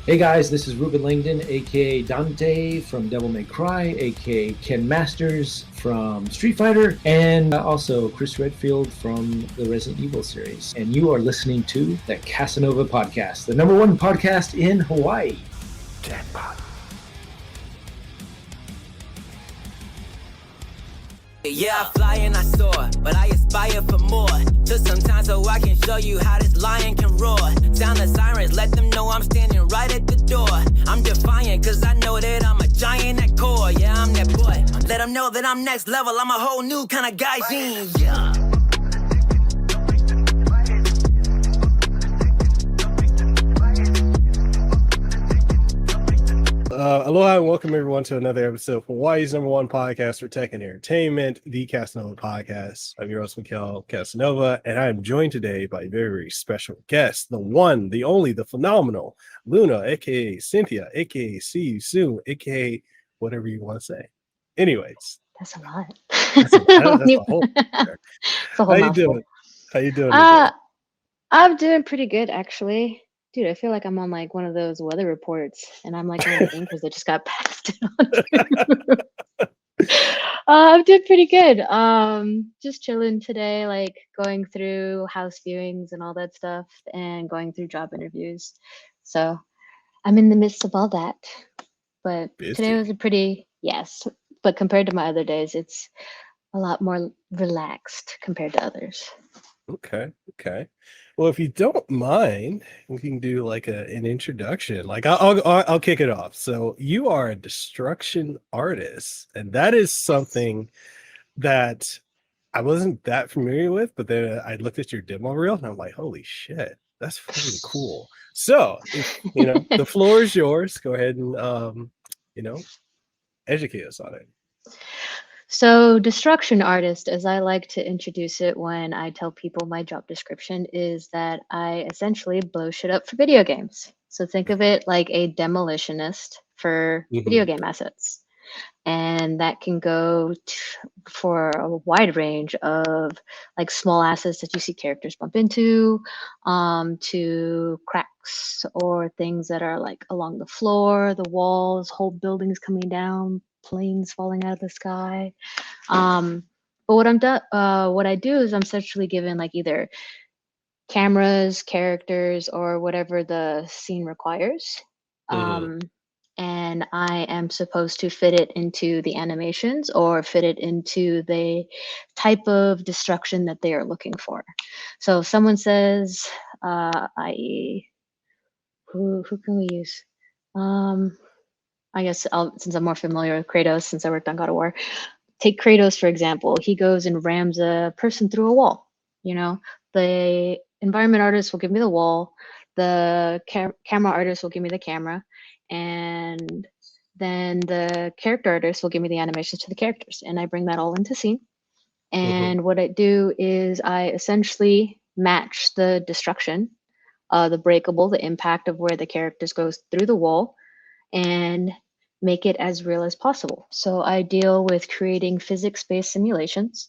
Hey guys, this is Ruben Langdon, aka Dante from Devil May Cry, aka Ken Masters from Street Fighter, and also Chris Redfield from the Resident Evil series. And you are listening to the Kasanova podcast, the number one podcast in Hawaii. Jackpot. Yeah, I fly and I soar, but I aspire for more. Took some time so I can show you how this lion can roar. Sound the sirens, let them know I'm standing right at the door. I'm defiant, cause I know that I'm a giant at core. Yeah, I'm that boy. Let them know that I'm next level. I'm a whole new kind of guy. Yeah. Aloha and welcome everyone to another episode of Hawaii's number one podcast for tech and entertainment, the Kasanova podcast. I'm your host, Mikhail Kasanova, and I am joined today by a very, very special guest, the one, the only, the phenomenal Luna, aka Cynthia, aka See You Soon, aka whatever you want to say. Anyways, that's a lot. That's a whole. It's a whole How you mouthful. doing? How you doing today? I'm doing pretty good, actually. Dude, I feel like I'm on like one of those weather reports, and I'm like one of the anchors that just got passed on. I'm doing pretty good. Just chilling today, like going through house viewings and all that stuff, and going through job interviews. So I'm in the midst of all that. But today was a pretty, yes. But compared to my other days, it's a lot more relaxed compared to others. Okay. Well, if you don't mind, we can do like an introduction. Like I'll kick it off. So you are a destruction artist, and that is something that I wasn't that familiar with. But then I looked at your demo reel, and I'm like, holy shit, that's pretty cool. So if, the floor is yours. Go ahead and educate us on it. So destruction artist, as I like to introduce it when I tell people my job description, is that I essentially blow shit up for video games. So think of it like a demolitionist for video game assets. And that can go for a wide range of like small assets that you see characters bump into, to cracks or things that are like along the floor, the walls, whole buildings coming down, planes falling out of the sky. But what I do is I'm essentially given like either cameras, characters, or whatever the scene requires. And I am supposed to fit it into the animations or fit it into the type of destruction that they are looking for. So if someone says, i.e., who can we use? I guess since I'm more familiar with Kratos, since I worked on God of War, take Kratos, for example. He goes and rams a person through a wall. The environment artist will give me the wall. The camera artist will give me the camera. And then the character artist will give me the animations to the characters. And I bring that all into scene. And what I do is I essentially match the destruction, the breakable, the impact of where the characters goes through the wall, and make it as real as possible. So I deal with creating physics-based simulations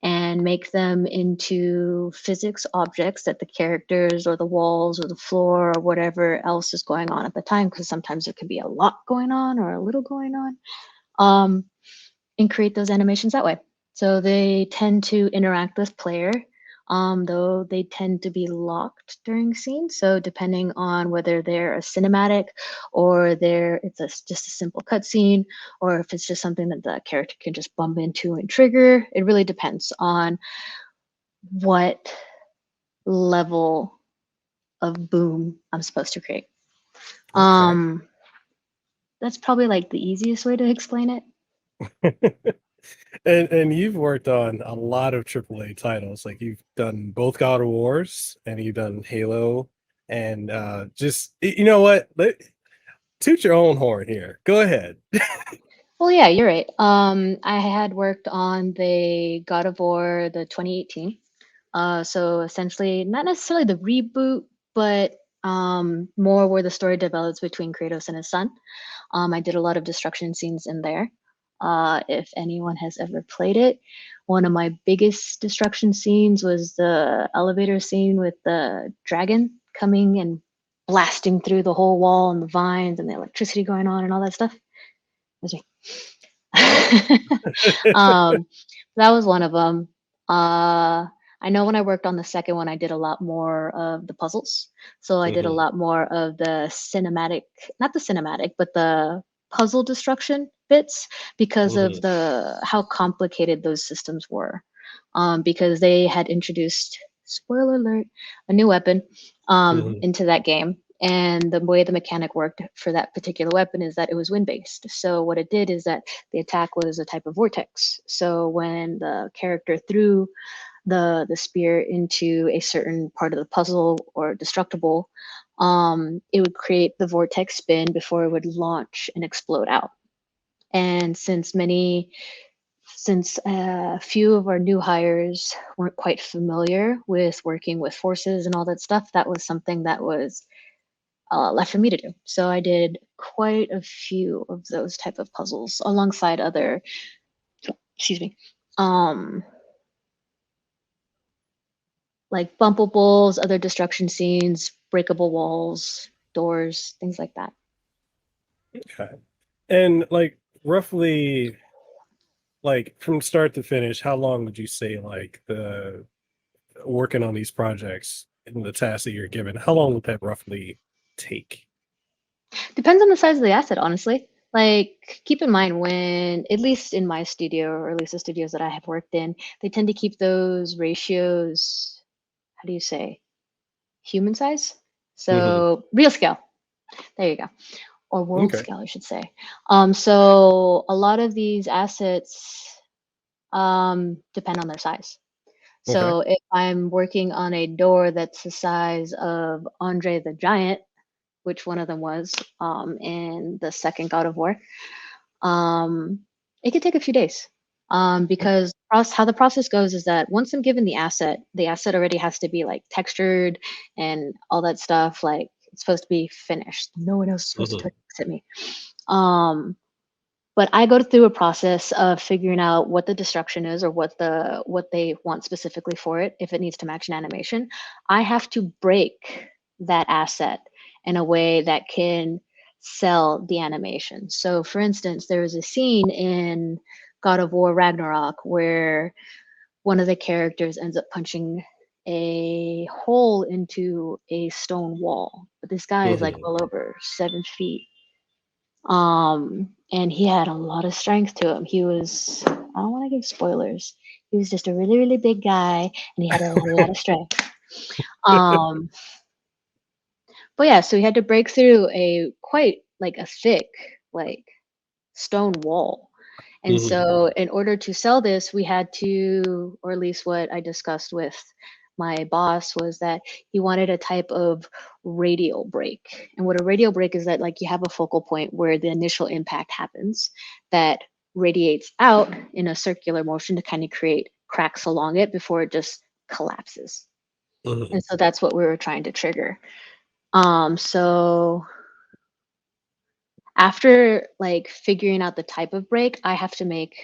and make them into physics objects that the characters or the walls or the floor or whatever else is going on at the time, because sometimes there can be a lot going on or a little going on, and create those animations that way. So they tend to interact with player, though they tend to be locked during scenes. So depending on whether they're a cinematic or it's just a simple cutscene, or if it's just something that the character can just bump into and trigger, it really depends on what level of boom I'm supposed to create. Okay. That's probably like the easiest way to explain it. And you've worked on a lot of AAA titles. Like you've done both God of Wars and you've done Halo, and just what? Toot your own horn here. Go ahead. Well, yeah, you're right. I had worked on the God of War, the 2018. So essentially, not necessarily the reboot, but more where the story develops between Kratos and his son. I did a lot of destruction scenes in there. If anyone has ever played it, one of my biggest destruction scenes was the elevator scene with the dragon coming and blasting through the whole wall and the vines and the electricity going on and all that stuff. That was me. That was one of them. I know when I worked on the second one, I did a lot more of the puzzles. So I did a lot more of the cinematic, not the cinematic, but the puzzle destruction bits because of the how complicated those systems were. Because they had introduced, spoiler alert, a new weapon into that game. And the way the mechanic worked for that particular weapon is that it was wind-based. So what it did is that the attack was a type of vortex. So when the character threw the spear into a certain part of the puzzle or destructible, it would create the vortex spin before it would launch and explode out. And since a few of our new hires weren't quite familiar with working with forces and all that stuff, that was something that was left for me to do. So I did quite a few of those type of puzzles alongside other, excuse me, like bumpables, other destruction scenes, breakable walls, doors, things like that. Okay. And like roughly, like from start to finish, how long would you say like the working on these projects and the tasks that you're given, how long would that roughly take? Depends on the size of the asset, honestly. Like, keep in mind when, at least in my studio, or at least the studios that I have worked in, they tend to keep those ratios, how do you say, human size? So real scale. There you go. Or world Okay. scale, I should say. So a lot of these assets depend on their size. So if I'm working on a door that's the size of Andre the Giant, which one of them was in the second God of War, it could take a few days. Because how the process goes is that once I'm given the asset already has to be like textured and all that stuff. Like it's supposed to be finished. No one else is supposed to touch it except me. But I go through a process of figuring out what the destruction is or what they want specifically for it. If it needs to match an animation, I have to break that asset in a way that can sell the animation. So for instance, there was a scene in God of War Ragnarok where one of the characters ends up punching a hole into a stone wall. But this guy is like well over 7 feet. And he had a lot of strength to him. He was, I don't want to give spoilers. He was just a really, really big guy and he had a lot of strength. But yeah, so he had to break through a quite like a thick, like stone wall. And so in order to sell this, we had to, or at least what I discussed with my boss was that he wanted a type of radial break. And what a radial break is that like you have a focal point where the initial impact happens that radiates out in a circular motion to kind of create cracks along it before it just collapses. And so that's what we were trying to trigger. So after like figuring out the type of break, I have to make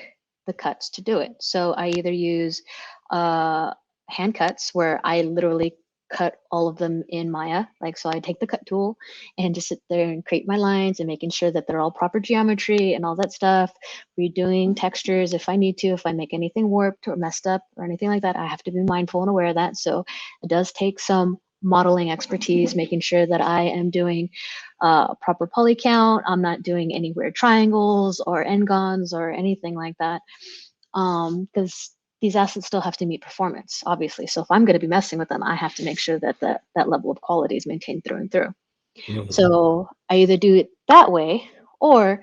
the cuts to do it. So I either use hand cuts where I literally cut all of them in Maya. Like, so I take the cut tool and just sit there and create my lines and making sure that they're all proper geometry and all that stuff. Redoing textures if I need to, if I make anything warped or messed up or anything like that, I have to be mindful and aware of that. So it does take some modeling expertise, making sure that I am doing proper poly count. I'm not doing any weird triangles or n-gons or anything like that. Because these assets still have to meet performance, obviously. So if I'm going to be messing with them, I have to make sure that that level of quality is maintained through and through. So I either do it that way, or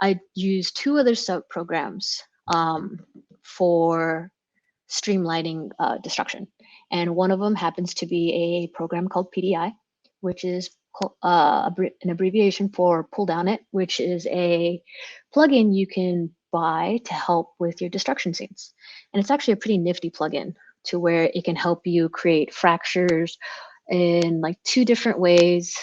I use 2 other sub programs for streamlining destruction. And one of them happens to be a program called PDI, which is an abbreviation for Pull Down It, which is a plugin you can buy to help with your destruction scenes. And it's actually a pretty nifty plugin to where it can help you create fractures in like 2 different ways.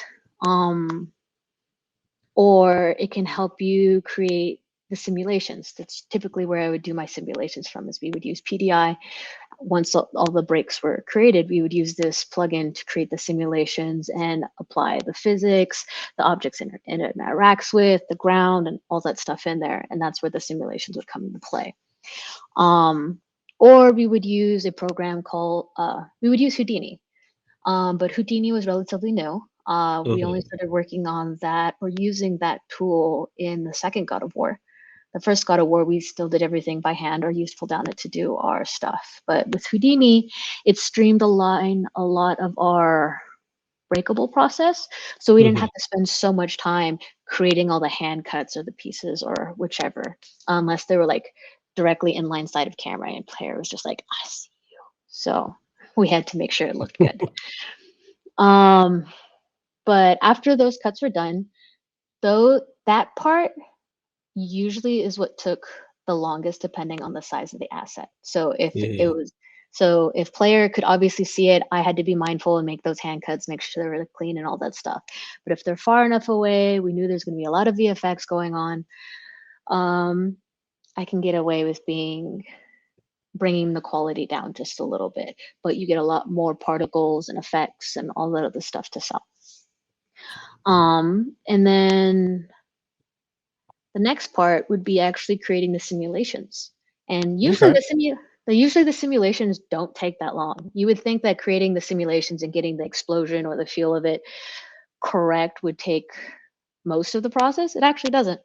Or it can help you create the simulations. That's typically where I would do my simulations from, is we would use PDI. Once all the breaks were created, we would use this plugin to create the simulations and apply the physics, the objects it interacts with, the ground, and all that stuff in there. And that's where the simulations would come into play. Or we would use a program called, we would use Houdini. But Houdini was relatively new. We only started working on that or using that tool in the second God of War. The first God of War, we still did everything by hand or used Pull Down It to do our stuff. But with Houdini, it streamlined a lot of our breakable process. So we didn't have to spend so much time creating all the hand cuts or the pieces or whichever, unless they were like directly in line sight of camera and player was just like, I see you. So we had to make sure it looked good. But after those cuts were done, though, that part usually is what took the longest, depending on the size of the asset. So if it was, so if player could obviously see it, I had to be mindful and make those hand cuts, make sure they were clean and all that stuff. But if they're far enough away, we knew there's going to be a lot of VFX going on. I can get away with bringing the quality down just a little bit, but you get a lot more particles and effects and all that other stuff to sell. And then the next part would be actually creating the simulations. And usually the simulations don't take that long. You would think that creating the simulations and getting the explosion or the feel of it correct would take most of the process. It actually doesn't.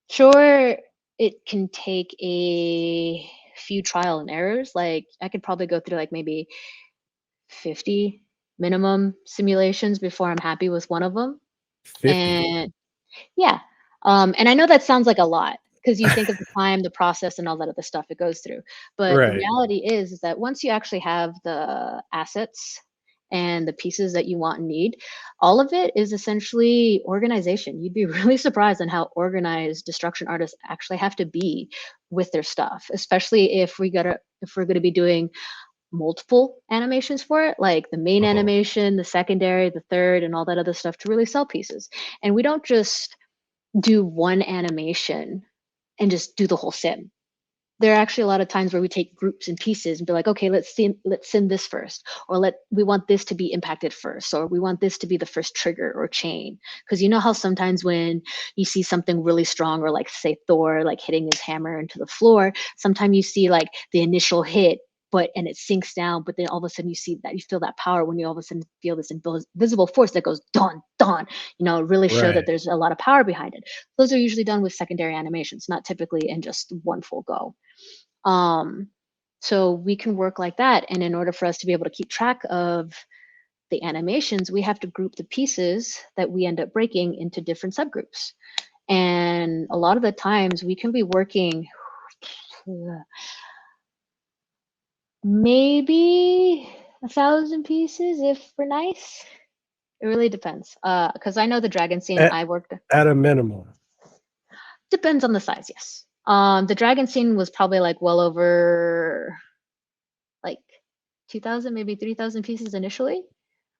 Sure, it can take a few trial and errors. Like I could probably go through like maybe 50 minimum simulations before I'm happy with one of them. 50. And yeah. And I know that sounds like a lot because you think of the time, the process, and all that other stuff it goes through. But the reality is that once you actually have the assets and the pieces that you want and need, all of it is essentially organization. You'd be really surprised on how organized destruction artists actually have to be with their stuff, especially if we're gonna be doing multiple animations for it, like the main animation, the secondary, the third, and all that other stuff to really sell pieces. And we don't just do one animation and just do the whole sim. There are actually a lot of times where we take groups and pieces and be like, okay, let's sim this first, or we want this to be impacted first, or we want this to be the first trigger or chain. Because you know how sometimes when you see something really strong, or like say Thor like hitting his hammer into the floor, sometimes you see like the initial hit, and it sinks down, but then all of a sudden you feel that power when you all of a sudden feel this invisible force that goes dun dun, really show that there's a lot of power behind it. Those are usually done with secondary animations, not typically in just one full go. So we can work like that, and in order for us to be able to keep track of the animations, we have to group the pieces that we end up breaking into different subgroups. And a lot of the times we can be working maybe 1,000 pieces if we're nice. It really depends. Because I know the dragon scene I worked at a minimum. Depends on the size, yes. The dragon scene was probably like well over like 2,000, maybe 3,000 pieces initially.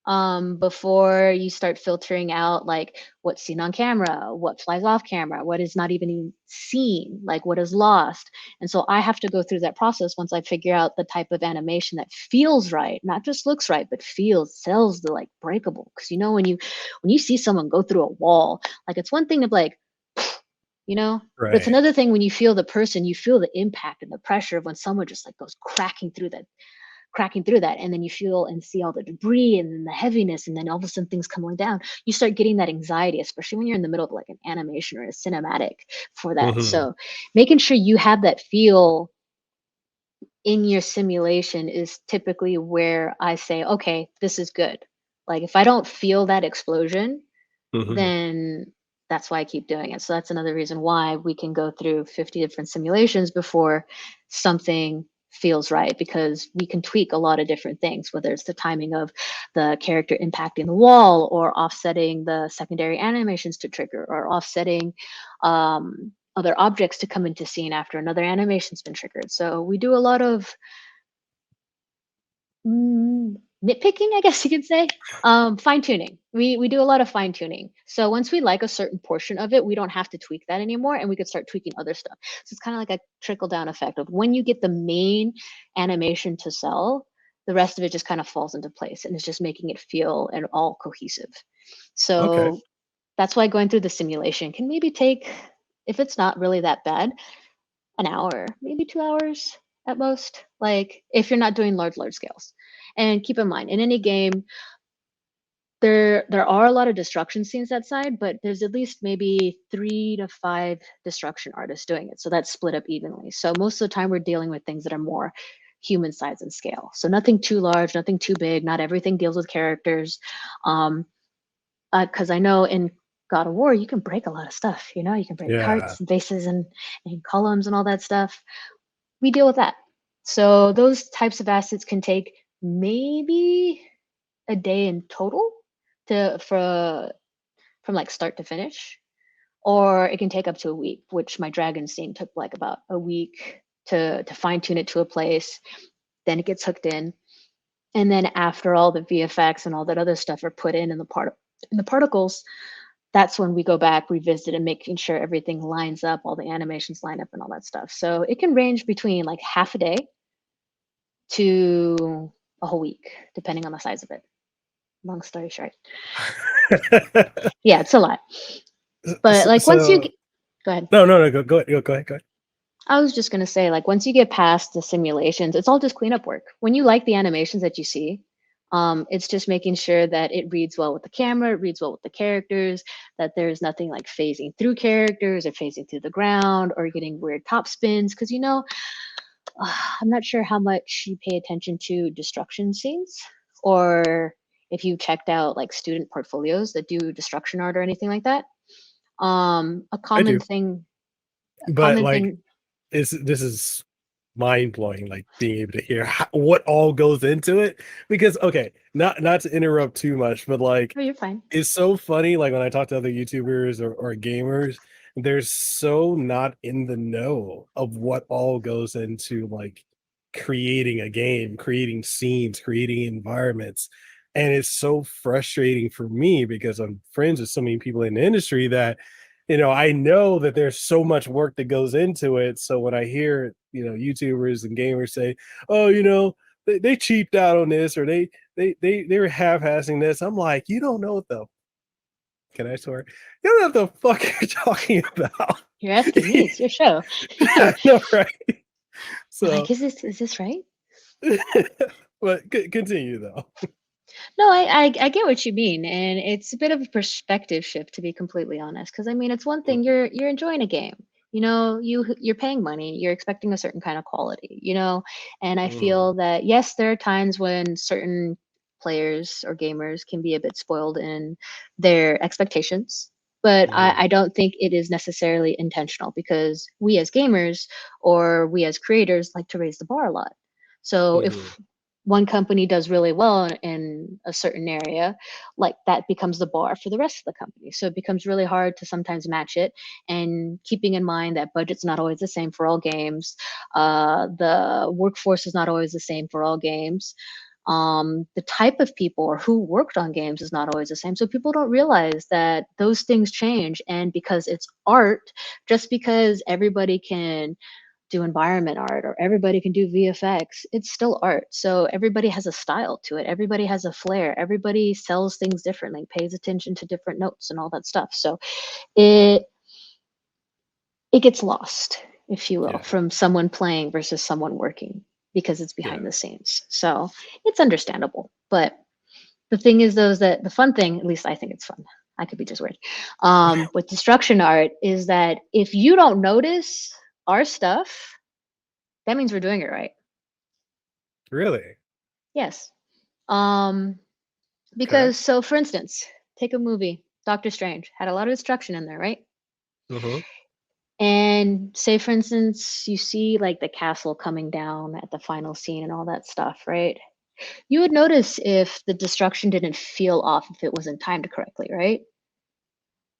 Before you start filtering out like what's seen on camera, what flies off camera, what is not even seen, like what is lost. And so I have to go through that process once I figure out the type of animation that feels right, not just looks right, but sells the like breakable. Because when you see someone go through a wall, like it's one thing to be like, but it's another thing when you feel the person, you feel the impact and the pressure of when someone just like goes cracking through that, and then you feel and see all the debris and then the heaviness, and then all of a sudden things coming down. You start getting that anxiety, especially when you're in the middle of like an animation or a cinematic for that. So making sure you have that feel in your simulation is typically where I say, okay, this is good. Like if I don't feel that explosion, then that's why I keep doing it. So that's another reason why we can go through 50 different simulations before something feels right, because we can tweak a lot of different things, whether it's the timing of the character impacting the wall, or offsetting the secondary animations to trigger, or offsetting other objects to come into scene after another animation's been triggered. So we do a lot of nitpicking, I guess you could say. Fine tuning. We do a lot of fine tuning. So once we like a certain portion of it, we don't have to tweak that anymore, and we could start tweaking other stuff. So it's kind of like a trickle down effect of when you get the main animation to sell, the rest of it just kind of falls into place, and it's just making it feel and all cohesive. Okay. So that's why going through the simulation can maybe take, if it's not really that bad, an hour, maybe 2 hours at most. Like if you're not doing large scales. And keep in mind, in any game, there are a lot of destruction scenes that side, but there's at least maybe 3 to 5 destruction artists doing it. So that's split up evenly. So most of the time we're dealing with things that are more human size and scale. So nothing too large, nothing too big. Not everything deals with characters. Because I know in God of War, you can break a lot of stuff. You can break Yeah. carts and bases and columns and all that stuff. We deal with that. So those types of assets can take maybe a day in total from like start to finish, or it can take up to a week, which my dragon scene took like about a week to fine tune it to a place. Then it gets hooked in, and then after all the VFX and all that other stuff are put in the particles, that's when we go back, revisit, and making sure everything lines up, all the animations line up, and all that stuff. So it can range between like half a day to a whole week, depending on the size of it. Long story short. Yeah, it's a lot. But like once you go ahead. No, go ahead. I was just gonna say, like once you get past the simulations, it's all just cleanup work. When you like the animations that you see, it's just making sure that it reads well with the camera, it reads well with the characters, that there's nothing like phasing through characters or phasing through the ground or getting weird top spins. Because I'm not sure how much you pay attention to destruction scenes, or if you checked out like student portfolios that do destruction art or anything like that. A common thing. But like, this is mind blowing. Like being able to hear what all goes into it. Because okay, not to interrupt too much, but like, Oh, you're fine. it's so funny. Like when I talk to other YouTubers or gamers, they're so not in the know of what all goes into like creating a game, creating scenes, creating environments. And it's so frustrating for me because I'm friends with so many people in the industry that, I know that there's so much work that goes into it. So when I hear, YouTubers and gamers say, oh, they cheaped out on this, or they're half-assing this, I'm like, you don't know what can I swear? You don't know what the fuck you're talking about. You're asking me. It's your show. No, right. So like, is this right? But continue though. No, I get what you mean, and it's a bit of a perspective shift, to be completely honest. Because I mean, it's one thing you're enjoying a game. You're paying money. You're expecting a certain kind of quality. And I feel that yes, there are times when certain players or gamers can be a bit spoiled in their expectations. But I don't think it is necessarily intentional, because we as gamers or we as creators like to raise the bar a lot. So if one company does really well in a certain area, like that becomes the bar for the rest of the company. So it becomes really hard to sometimes match it. And keeping in mind that budget's not always the same for all games, the workforce is not always the same for all games. The type of people or who worked on games is not always the same. So people don't realize that those things change. And because it's art, just because everybody can do environment art or everybody can do VFX, it's still art. So everybody has a style to it. Everybody has a flair. Everybody sells things differently, pays attention to different notes and all that stuff. So it gets lost, if you will, from someone playing versus someone working, because it's behind the scenes. So it's understandable. But the thing is, though, is that the fun thing, at least I think it's fun, I could be just weird, with destruction art, is that if you don't notice our stuff, that means we're doing it right. Really? Yes. Because so for instance, take a movie, Doctor Strange had a lot of destruction in there, right? And say for instance, you see like the castle coming down at the final scene and all that stuff, right? You would notice if the destruction didn't feel off, if it wasn't timed correctly, right?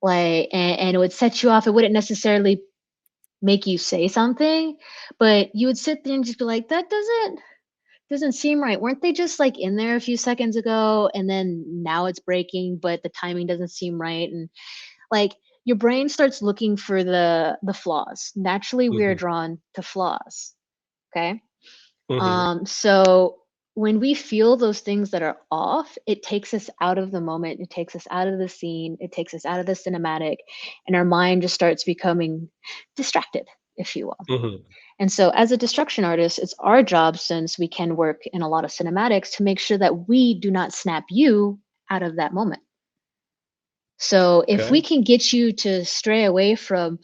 Like, and it would set you off. It wouldn't necessarily make you say something, but you would sit there and just be like, that doesn't seem right. Weren't they just like in there a few seconds ago and then now it's breaking, but the timing doesn't seem right? And like your brain starts looking for the flaws. Naturally, we are Mhm. drawn to flaws. Okay. Mhm. So when we feel those things that are off, it takes us out of the moment, it takes us out of the scene, it takes us out of the cinematic, and our mind just starts becoming distracted, if you will. Mhm. And so, as a destruction artist, it's our job, since we can work in a lot of cinematics, to make sure that we do not snap you out of that moment. So, if we Okay. can get you to stray away from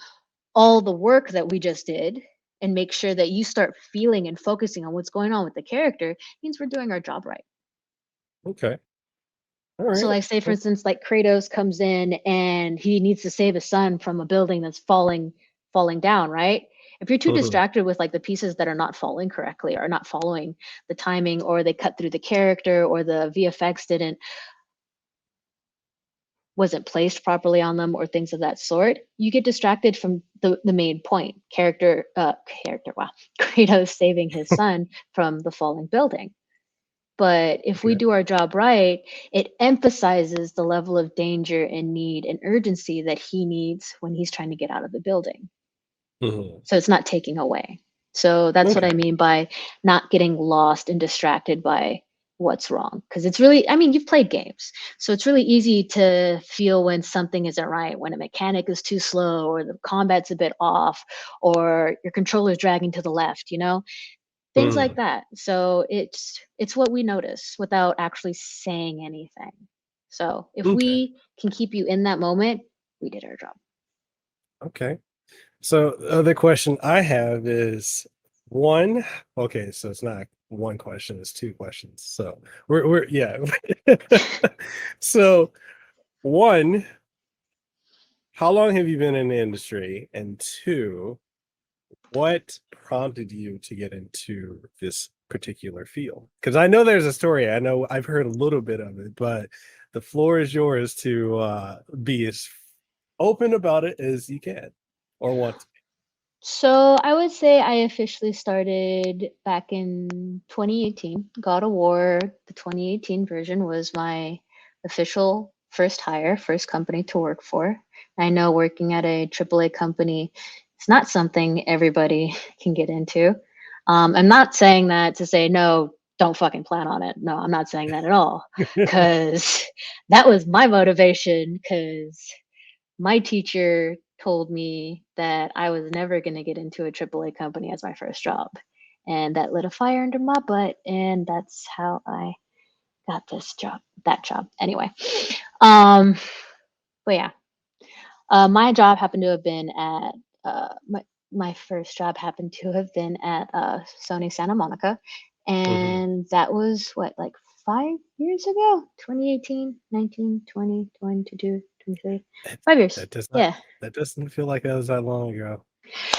all the work that we just did and make sure that you start feeling and focusing on what's going on with the character, means we're doing our job right. Okay. All So, right. like, say for instance, like Kratos comes in and he needs to save his son from a building that's falling down, right? If you're too Mhm. distracted with like the pieces that are not falling correctly or not following the timing, or they cut through the character, or the VFX didn't wasn't placed properly on them, or things of that sort, you get distracted from the main point. Character, wow. Kratos saving his son from the falling building. But if we Okay. do our job right, it emphasizes the level of danger and need and urgency that he needs when he's trying to get out of the building. Mhm. So it's not taking away. So that's what I Okay. mean by not getting lost and distracted by what's wrong. Because it's really, I mean, you've played games. So it's really easy to feel when something isn't right, when a mechanic is too slow, or the combat's a bit off, or your controller's dragging to the left, things like Mhm. that. So it's what we notice without actually saying anything. So if Okay. we can keep you in that moment, we did our job. Okay. So the other question I have is one. Okay, so it's not one question; it's two questions. So we're yeah. So one, how long have you been in the industry? And two, what prompted you to get into this particular field? Because I know there's a story. I know I've heard a little bit of it, but the floor is yours to be as open about it as you can or want to. So I would say I officially started back in 2018. God of War, the 2018 version, was my official first hire, first company to work for. I know working at a AAA company is not something everybody can get into. I'm not saying that to say, no, don't fucking plan on it. No, I'm not saying that at all. Because that was my motivation. Because my teacher told me that I was never going to get into a AAA company as my first job. And that lit a fire under my butt. And that's how I got this job, that job. Anyway, um, but yeah, my job happened to have been at, my first job happened to have been at Sony Santa Monica. Mhm. And that was what, like 5 years ago? 2018, 19, 20, 22, 23, That 5 years. that does not Yeah. that doesn't feel like it was that long ago.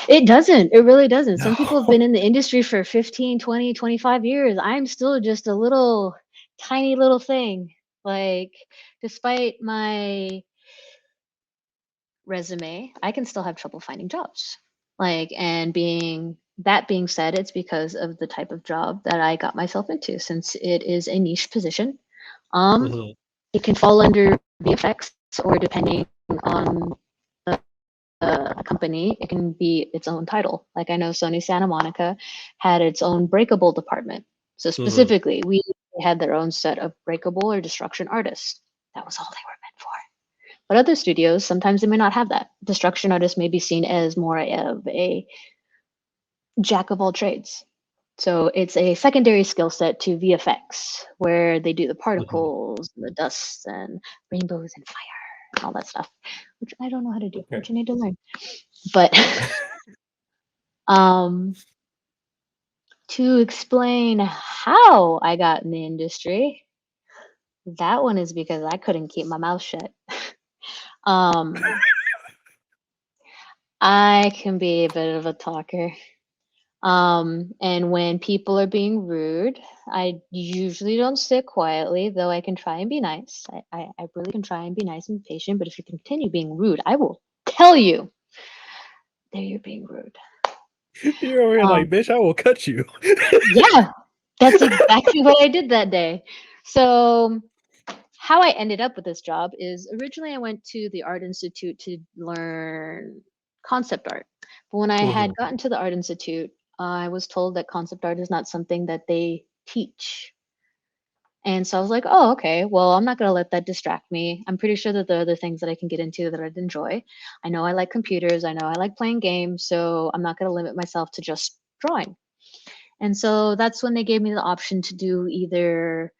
It doesn't. It really doesn't. No. Some people have been in the industry for 15, 20, 25 years. I'm still just a little tiny little thing. Like, despite my resume, I can still have trouble finding jobs. Like, and being said, it's because of the type of job that I got myself into, since it is a niche position. Um, Mhm. it can fall under VFX, or depending on a company, it can be its own title. Like, I know Sony Santa Monica had its own breakable department. So Mhm. specifically, we had their own set of breakable or destruction artists. That was all they were meant for. But other studios, sometimes they may not have that. Destruction artists may be seen as more of a jack of all trades. So it's a secondary skill set to VFX, where they do the Mhm. particles, and the dust, and rainbows and fire, and all that stuff, which I don't know how to do, Okay. which I need to learn. But um, to explain how I got in the industry, that one is because I couldn't keep my mouth shut. Um, I can be a bit of a talker. And when people are being rude, I usually don't sit quietly, though I can try and be nice. I really can try and be nice and patient, but if you continue being rude, I will tell you that you're being rude. You're over here like, Um, bitch, I will cut you. yeah, That's exactly what I did that day. So how I ended up with this job is originally I went to the Art Institute to learn concept art. But when I had Mhm. gotten to the Art Institute, I was told that concept art is not something that they teach. And so I was like, oh, okay, well, I'm not going to let that distract me. I'm pretty sure that there are other things that I can get into that I'd enjoy. I know I like computers. I know I like playing games. So I'm not going to limit myself to just drawing. And so that's when they gave me the option to do either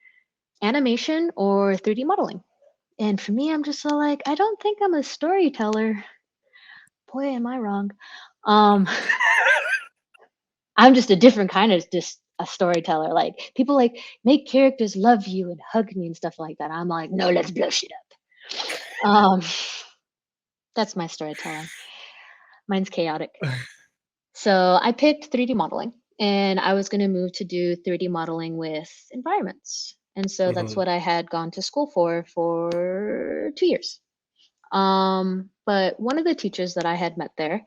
animation or 3D modeling. And for me, I'm just so like, I don't think I'm a storyteller. Boy, am I wrong. Um, I'm just a different kind of just a storyteller. Like people like make characters love you and hug me and stuff like that. I'm like, no, let's blow shit up. That's my storytelling. Mine's chaotic. So I picked 3D modeling and I was going to move to do 3D modeling with environments. And so that's Mhm. what I had gone to school for 2 years. But one of the teachers that I had met there,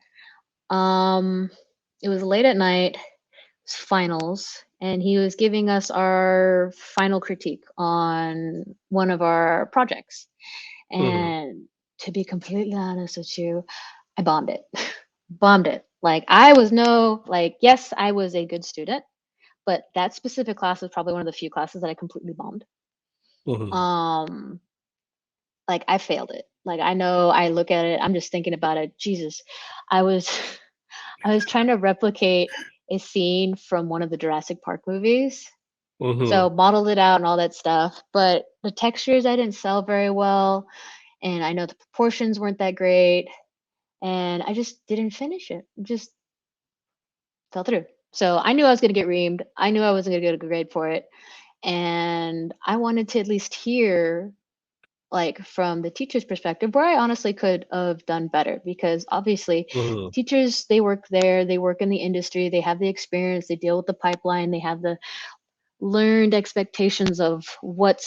um, it was late at night, it was finals, and he was giving us our final critique on one of our projects. Mhm. And to be completely honest with you, I bombed it. Bombed it. Like I was no like yes, I was a good student, but that specific class was probably one of the few classes that I completely bombed. Mhm. Um like I failed it. Like I know I look at it, I'm just thinking about it. Jesus. I was I was trying to replicate a scene from one of the Jurassic Park movies. Mhm. So modeled it out and all that stuff, but the textures I didn't sell very well, and I know the proportions weren't that great, and I just didn't finish it. Just fell through. So I knew I was going to get reamed. I knew I wasn't going to get a good grade for it, and I wanted to at least hear like from the teacher's perspective where I honestly could have done better because obviously Mhm. teachers they work there, they work in the industry, they have the experience, they deal with the pipeline, they have the learned expectations of what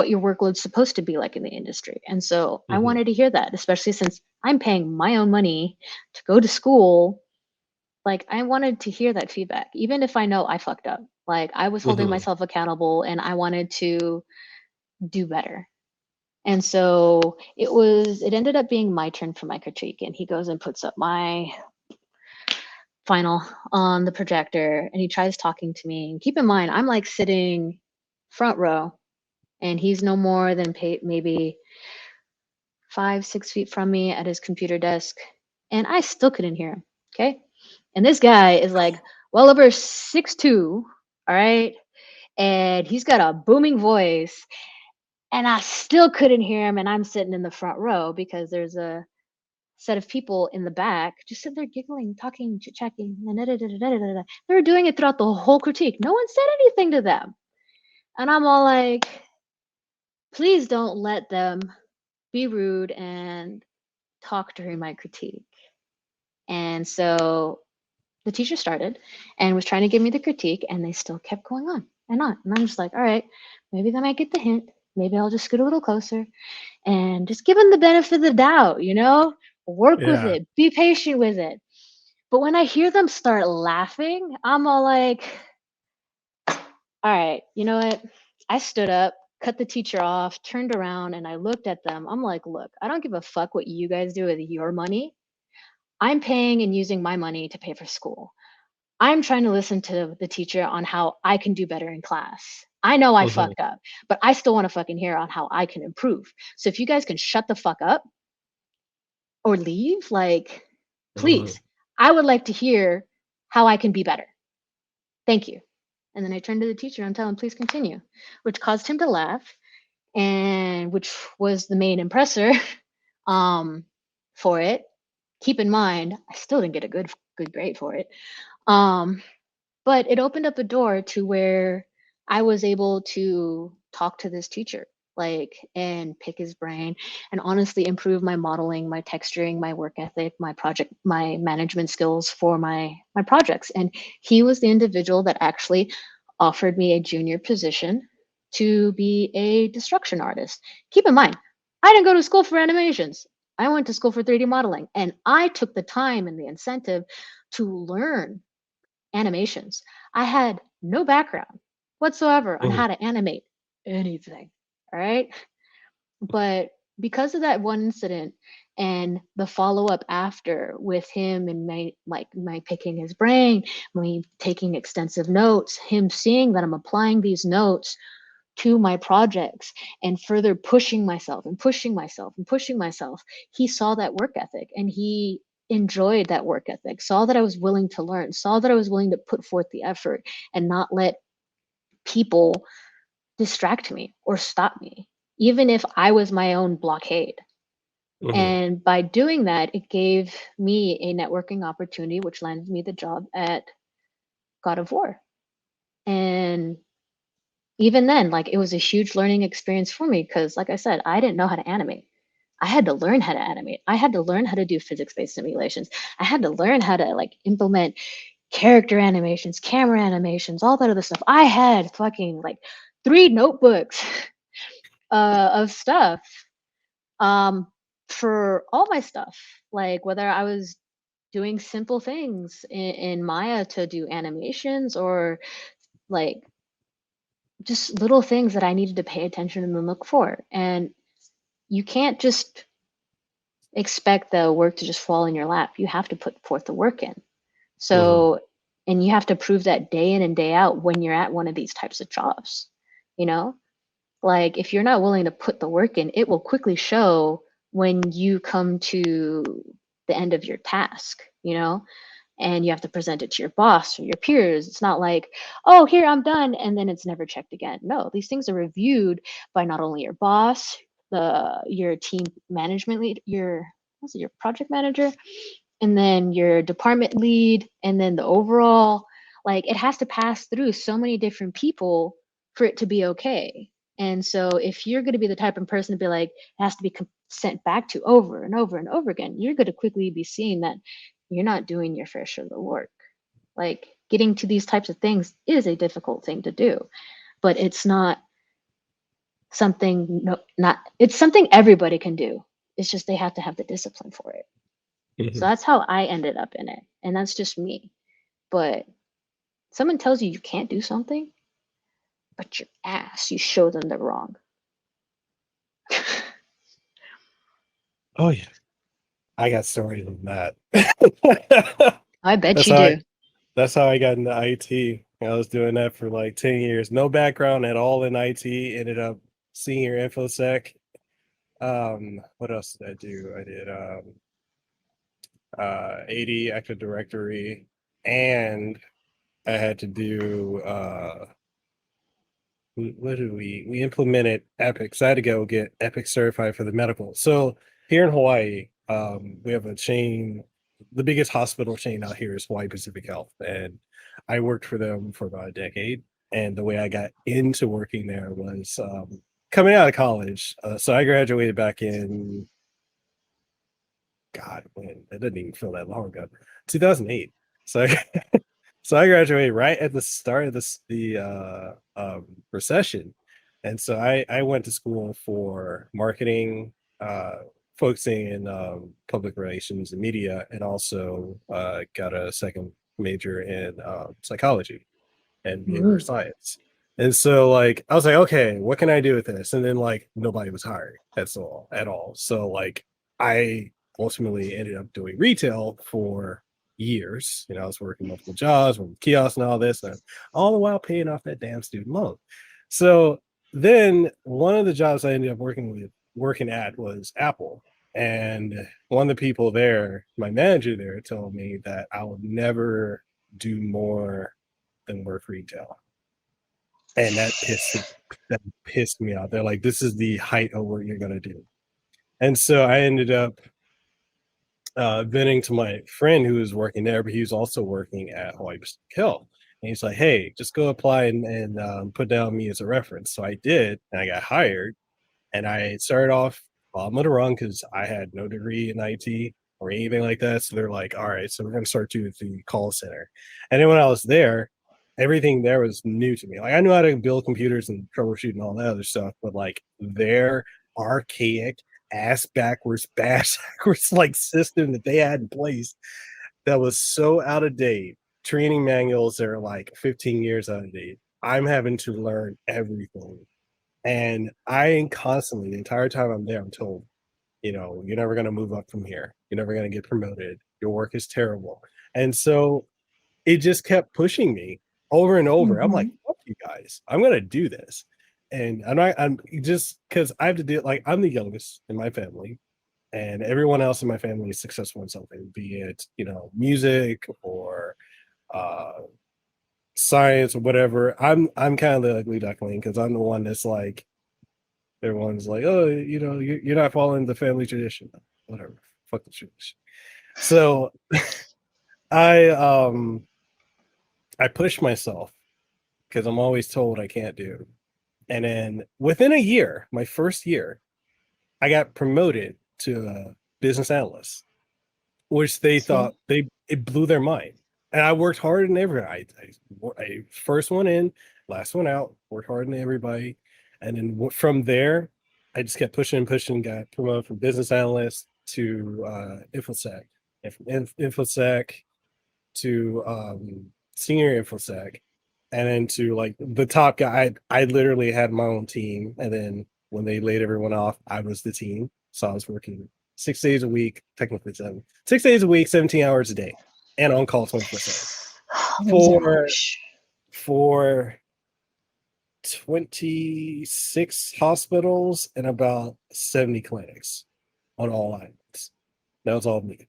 your workload's supposed to be like in the industry. And so I Mhm. wanted to hear that, especially since I'm paying my own money to go to school. Like I wanted to hear that feedback, even if I know I fucked up. Like I was holding Mhm. myself accountable and I wanted to do better. And so it ended up being my turn for my critique. And he goes and puts up my final on the projector and he tries talking to me. And keep in mind, I'm like sitting front row and he's no more than maybe 5, 6 feet from me at his computer desk. And I still couldn't hear him. Okay. And this guy is like well over 6'2". All right. And he's got a booming voice. And I still couldn't hear him. And I'm sitting in the front row because there's a set of people in the back just sitting there giggling, talking, chit-chatting. They were doing it throughout the whole critique. No one said anything to them. And I'm all like, please don't let them be rude and talk during my critique. And so the teacher started and was trying to give me the critique, and they still kept going on and on. And I'm just like, all right, maybe they might get the hint. Maybe I'll just scoot a little closer and just give them the benefit of the doubt, work with Yeah. it, be patient with it. But when I hear them start laughing, I'm all like, all right, you know what? I stood up, cut the teacher off, turned around, and I looked at them. I'm like, look, I don't give a fuck what you guys do with your money. I'm paying and using my money to pay for school. I'm trying to listen to the teacher on how I can do better in class. I know I Mhm. fucked up, but I still want to fucking hear on how I can improve. So if you guys can shut the fuck up or leave, like, Mhm. please, I would like to hear how I can be better. Thank you. And then I turned to the teacher and tell him, please continue, which caused him to laugh, and which was the main impressor um, for it. Keep in mind, I still didn't get a good grade for it. Um, but it opened up a door to where I was able to talk to this teacher, like, and pick his brain and honestly improve my modeling, my texturing, my work ethic, my project, my management skills for my projects. And he was the individual that actually offered me a junior position to be a destruction artist. Keep in mind, I didn't go to school for animations. I went to school for 3D modeling, and I took the time and the incentive to learn animations. I had no background whatsoever on Mhm. how to animate anything. All right. But because of that one incident and the follow up after with him and my picking his brain, me taking extensive notes, him seeing that I'm applying these notes to my projects and further pushing myself and pushing myself and pushing myself, he saw that work ethic and he enjoyed that work ethic, saw that I was willing to learn, saw that I was willing to put forth the effort and not let people distract me or stop me, even if I was my own blockade. Mhm. And by doing that, it gave me a networking opportunity, which landed me the job at God of War. And even then, like it was a huge learning experience for me because, like I said, I didn't know how to animate. I had to learn how to animate. I had to learn how to do physics-based simulations. I had to learn how to like implement character animations, camera animations, all that other stuff. I had fucking like 3 notebooks of stuff um, for all my stuff. Like whether I was doing simple things in Maya to do animations or like just little things that I needed to pay attention and look for. And you can't just expect the work to just fall in your lap. You have to put forth the work in. Mhm. So, and you have to prove that day in and day out when you're at one of these types of jobs, you know? Like if you're not willing to put the work in, it will quickly show when you come to the end of your task, you know? And you have to present it to your boss or your peers. It's not like, oh, here, I'm done, and then it's never checked again. No, these things are reviewed by not only your boss, your team management lead, your project manager, and then your department lead, and then the overall, like it has to pass through so many different people for it to be okay. And so if you're going to be the type of person to be like, it has to be sent back to over and over and over again, you're going to quickly be seeing that you're not doing your fair share of the work. Like getting to these types of things is a difficult thing to do, but it's not something, no, not, it's something everybody can do. It's just they have to have the discipline for it. So Mhm. that's how I ended up in it. And that's just me. But someone tells you you can't do something, but your ass, you show them they're wrong. Oh yeah, I got stories on that. I bet that's you how I do. that's how I got into IT. I was doing that for like 10 years. No background at all in IT. Ended up senior infosec. What else did I do? I did AD Active Directory, and I had to do what did we implemented Epic. So I had to go get Epic certified for the medical. So here in Hawaii, we have a chain. The biggest hospital chain out here is Hawaii Pacific Health, and I worked for them for about a decade. And the way I got into working there was coming out of college. So I graduated back in God, when it didn't even feel that long ago, 2008. So so I graduated right at the start of the recession, and so I went to school for marketing, focusing in public relations and media, and also got a second major in psychology and behavioral Ooh. science. And so like I was like, okay, what can I do with this? And then like nobody was hiring at all. So like I ultimately ended up doing retail for years. You know, I was working multiple jobs, working kiosks and all this, and all the while paying off that damn student loan. So then one of the jobs I ended up working at was Apple. And one of the people there, my manager there, told me that I would never do more than work retail. And that pissed me off. They're like, this is the height of what you're gonna do. And so I ended up venting to my friend who was working there, but he was also working at Hawaii Pacific Hill. And he's like, hey, just go apply and put down me as a reference. So I did, and I got hired. And I started off bottom of the rung because I had no degree in IT or anything like that. So they're like, all right, so we're going to start you at the call center. And then when I was there, everything there was new to me. Like I knew how to build computers and troubleshoot and all that other stuff, but like their archaic ass backwards, bash backwards like system that they had in place that was so out of date training manuals that are like 15 years out of date. I'm having to learn everything. And I constantly, the entire time I'm there, I'm told, you know, you're never going to move up from here. You're never going to get promoted. Your work is terrible. And so it just kept pushing me over and over. I'm like, Mhm. fuck you guys. I'm going to do this. And I'm just because I have to do, like, I'm the youngest in my family, and everyone else in my family is successful in something, be it, you know, music or uh science or whatever. I'm kind of the ugly duckling because I'm the one that's like, everyone's like, oh, you know, you're not following the family tradition. Whatever, fuck the tradition. So I um I push myself because I'm always told I can't do. And then within a year, my first year, I got promoted to a business analyst, which they See? thought it blew their mind. And I worked hard in every I first one in, last one out, worked hard in everybody. And then from there, I just kept pushing and pushing, got promoted from business analyst to infosec, and from infosec to senior infosec, and then to like the top guy. I literally had my own team, and then when they laid everyone off, I was the team. So I was working 6 days a week, technically 6 days a week, 17 hours a day, and on call 24/7 Those are for harsh. for 26 hospitals and about 70 clinics on all islands. That was all me.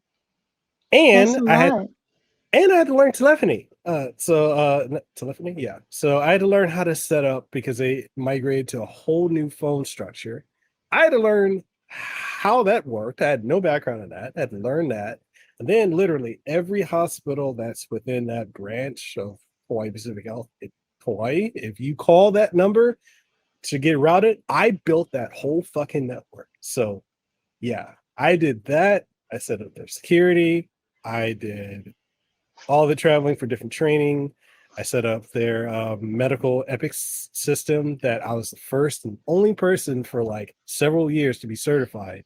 That's And a I had lot. And I had to learn telephony. Telephony, yeah. So I had to learn how to set up because they migrated to a whole new phone structure. I had to learn how that worked. I had no background in that. I had to learn that. And then literally every hospital that's within that branch of Hawaii Pacific Health in Hawaii, if you call that number to get routed, I built that whole fucking network. So yeah, I did that. I set up their security. I did all the traveling for different training. I set up their medical epics system that I was the first and only person for like several years to be certified.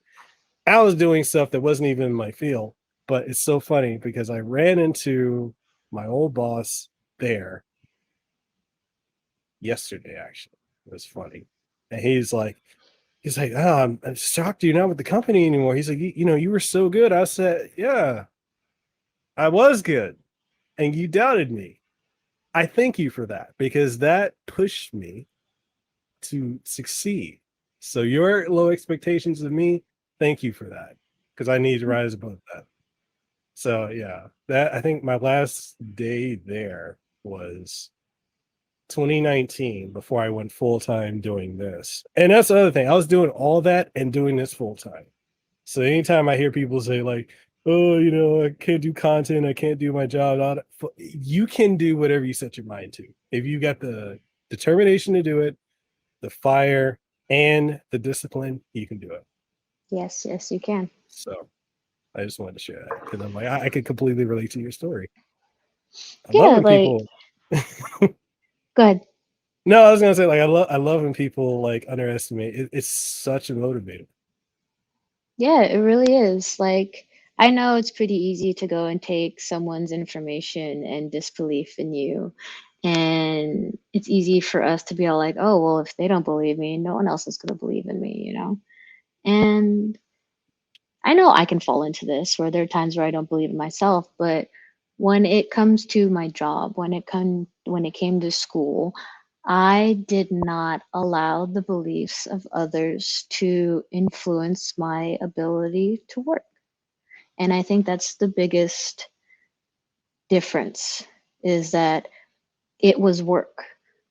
I was doing stuff that wasn't even in my field, but it's so funny because I ran into my old boss there yesterday, actually. It was funny. And he's like, oh, I'm shocked you're not with the company anymore. He's like, you know, you were so good. I said, yeah, I was good. And you doubted me. I thank you for that because that pushed me to succeed. So your low expectations of me, thank you for that because I need to rise above that. So yeah, that I think my last day there was 2019 before I went full time doing this. And that's the other thing. I was doing all that and doing this full time. So anytime I hear people say like, "Oh, you know, I can't do content, I can't do my job," you can do whatever you set your mind to. If you got the determination to do it, the fire, and the discipline, you can do it. Yes, yes, you can. So I just wanted to share that because I'm like, I could completely relate to your story. I love Yeah, when like, people. go ahead. No, I was gonna say like I love when people like underestimate. It's such a motivator. Yeah, it really is. Like, I know it's pretty easy to go and take someone's information and disbelief in you. And it's easy for us to be all like, oh, well, if they don't believe me, no one else is going to believe in me, you know? And I know I can fall into this where there are times where I don't believe in myself, but when it comes to my job, when it came to school, I did not allow the beliefs of others to influence my ability to work. And I think that's the biggest difference is that it was work.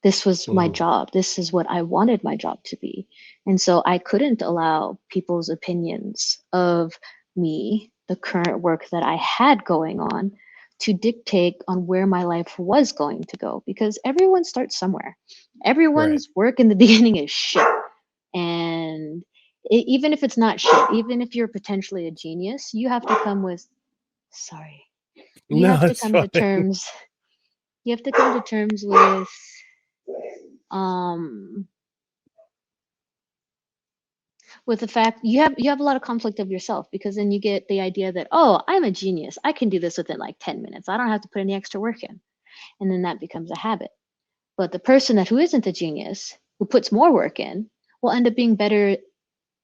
This was my Mhm. job. This is what I wanted my job to be. And so I couldn't allow people's opinions of me, the current work that I had going on, to dictate on where my life was going to go because everyone starts somewhere. Right. Everyone's work in the beginning is shit. And even if it's not shit, even if you're potentially a genius, you have to come with, sorry, you No, have to it's come to fine. terms you have to come to terms with um with the fact you have a lot of conflict of yourself, because then you get the idea that, oh, I'm a genius, I can do this within like 10 minutes, I don't have to put any extra work in, and then that becomes a habit. But the person who isn't a genius, who puts more work in, will end up being better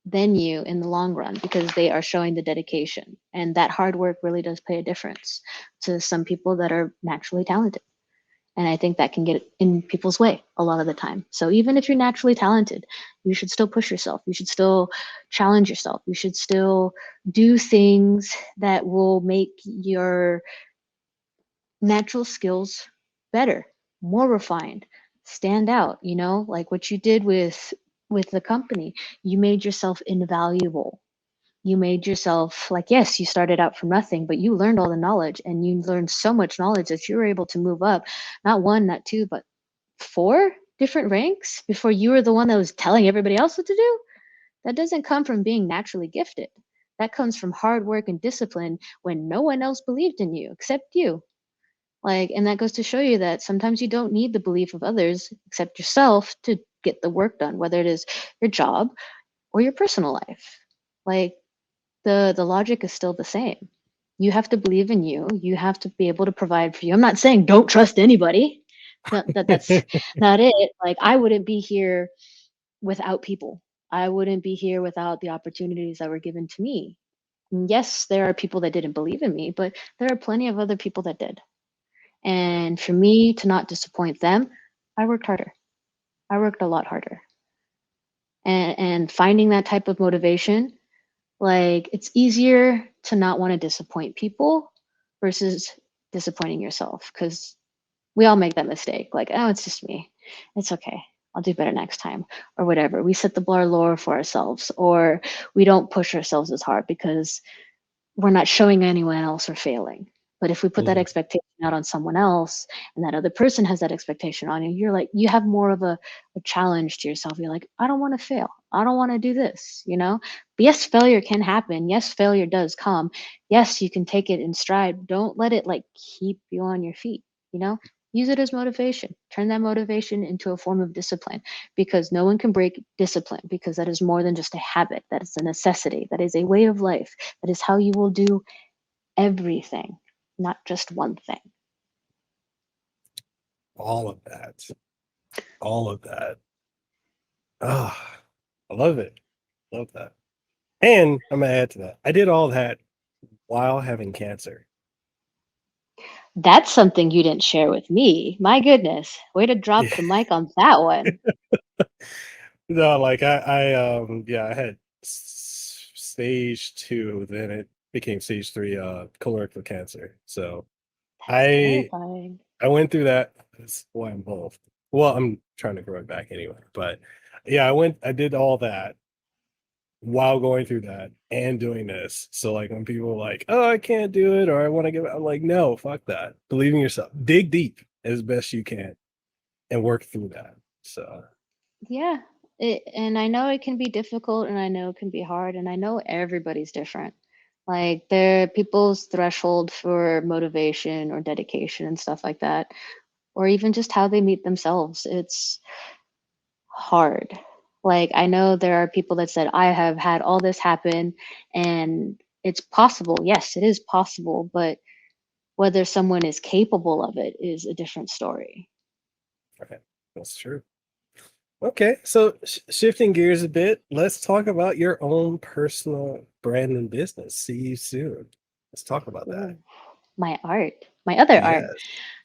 than you in the long run, because they are showing the dedication, and that hard work really does pay a difference to some people that are naturally talented. And I think that can get in people's way a lot of the time. So even if you're naturally talented, you should still push yourself. You should still challenge yourself. You should still do things that will make your natural skills better, more refined, stand out, like what you did with the company. You made yourself invaluable. You made yourself, like, yes, you started out from nothing, but you learned all the knowledge, and you learned so much knowledge that you were able to move up, not one, not two, but 4 different ranks before you were the one that was telling everybody else what to do. That doesn't come from being naturally gifted. That comes from hard work and discipline when no one else believed in you except you. Like, and that goes to show you that sometimes you don't need the belief of others except yourself to get the work done, whether it is your job or your personal life. Like, the logic is still the same. You have to believe in you. You have to be able to provide for you. I'm not saying don't trust anybody. That's not it. Like, I wouldn't be here without people. I wouldn't be here without the opportunities that were given to me. And yes, there are people that didn't believe in me, but there are plenty of other people that did. And for me to not disappoint them, I worked harder. I worked a lot harder. And finding that type of motivation, like, it's easier to not want to disappoint people versus disappointing yourself, because we all make that mistake. Like, oh, it's just me. It's okay. I'll do better next time, or whatever. We set the bar lower for ourselves, or we don't push ourselves as hard because we're not showing anyone else we're failing. But if we put that expectation out on someone else, and that other person has that expectation on you, you're like, you have more of a challenge to yourself. You're like, I don't want to fail. I don't want to do this, But yes, failure can happen. Yes, failure does come. Yes, you can take it in stride. Don't let it like keep you on your feet, Use it as motivation. Turn that motivation into a form of discipline, because no one can break discipline, because that is more than just a habit. That is a necessity. That is a way of life. That is how you will do everything, not just one thing. All of that. All of that. Ah, I love it. Love that. And I'm gonna add to that. I did all that while having cancer. That's something you didn't share with me. My goodness. Way to drop Yeah. the mic on that one. No, like yeah, I had stage 2, then it became stage 3 colorectal cancer. So That's I terrifying. I went through that. That's why I'm both. Well, I'm trying to grow it back anyway. But yeah, I did all that while going through that and doing this. So like when people are like, oh, I can't do it, or I want to give it, I'm like, no, fuck that. Believe in yourself. Dig deep as best you can and work through that. So Yeah. And I know it can be difficult, and I know it can be hard, and I know everybody's different. Like, people's threshold for motivation or dedication and stuff like that, or even just how they meet themselves. It's hard. Like, I know there are people that said, I have had all this happen and it's possible. Yes, it is possible, but whether someone is capable of it is a different story. okay, that's true. Okay, so shifting gears a bit, let's talk about your own personal brand and business. See you soon. Let's talk about that. Ooh, my art, my other art,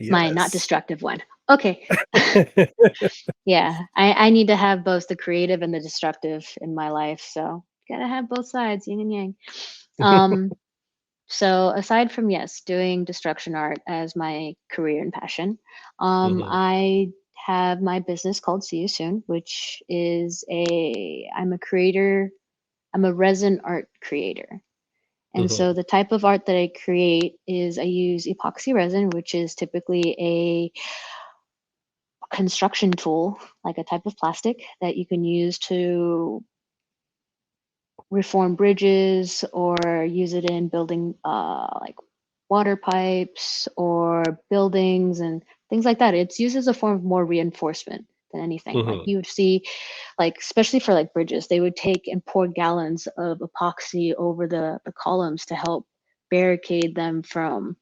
Yes. my not Yes. destructive one. Okay. Yeah, I need to have both the creative and the destructive in my life. So gotta have both sides, yin and yang. Um, So aside from, yes, doing destruction art as my career and passion, Mhm. I have my business called See You Soon, which is I'm a creator, I'm a resin art creator. And so Mhm. the type of art that I create is I use epoxy resin, which is typically a construction tool, like a type of plastic that you can use to reform bridges or use it in building like water pipes or buildings and things like that. It's used as a form of more reinforcement than anything. Like you would see, like especially for like bridges, they would take and pour gallons of epoxy over the columns to help barricade them from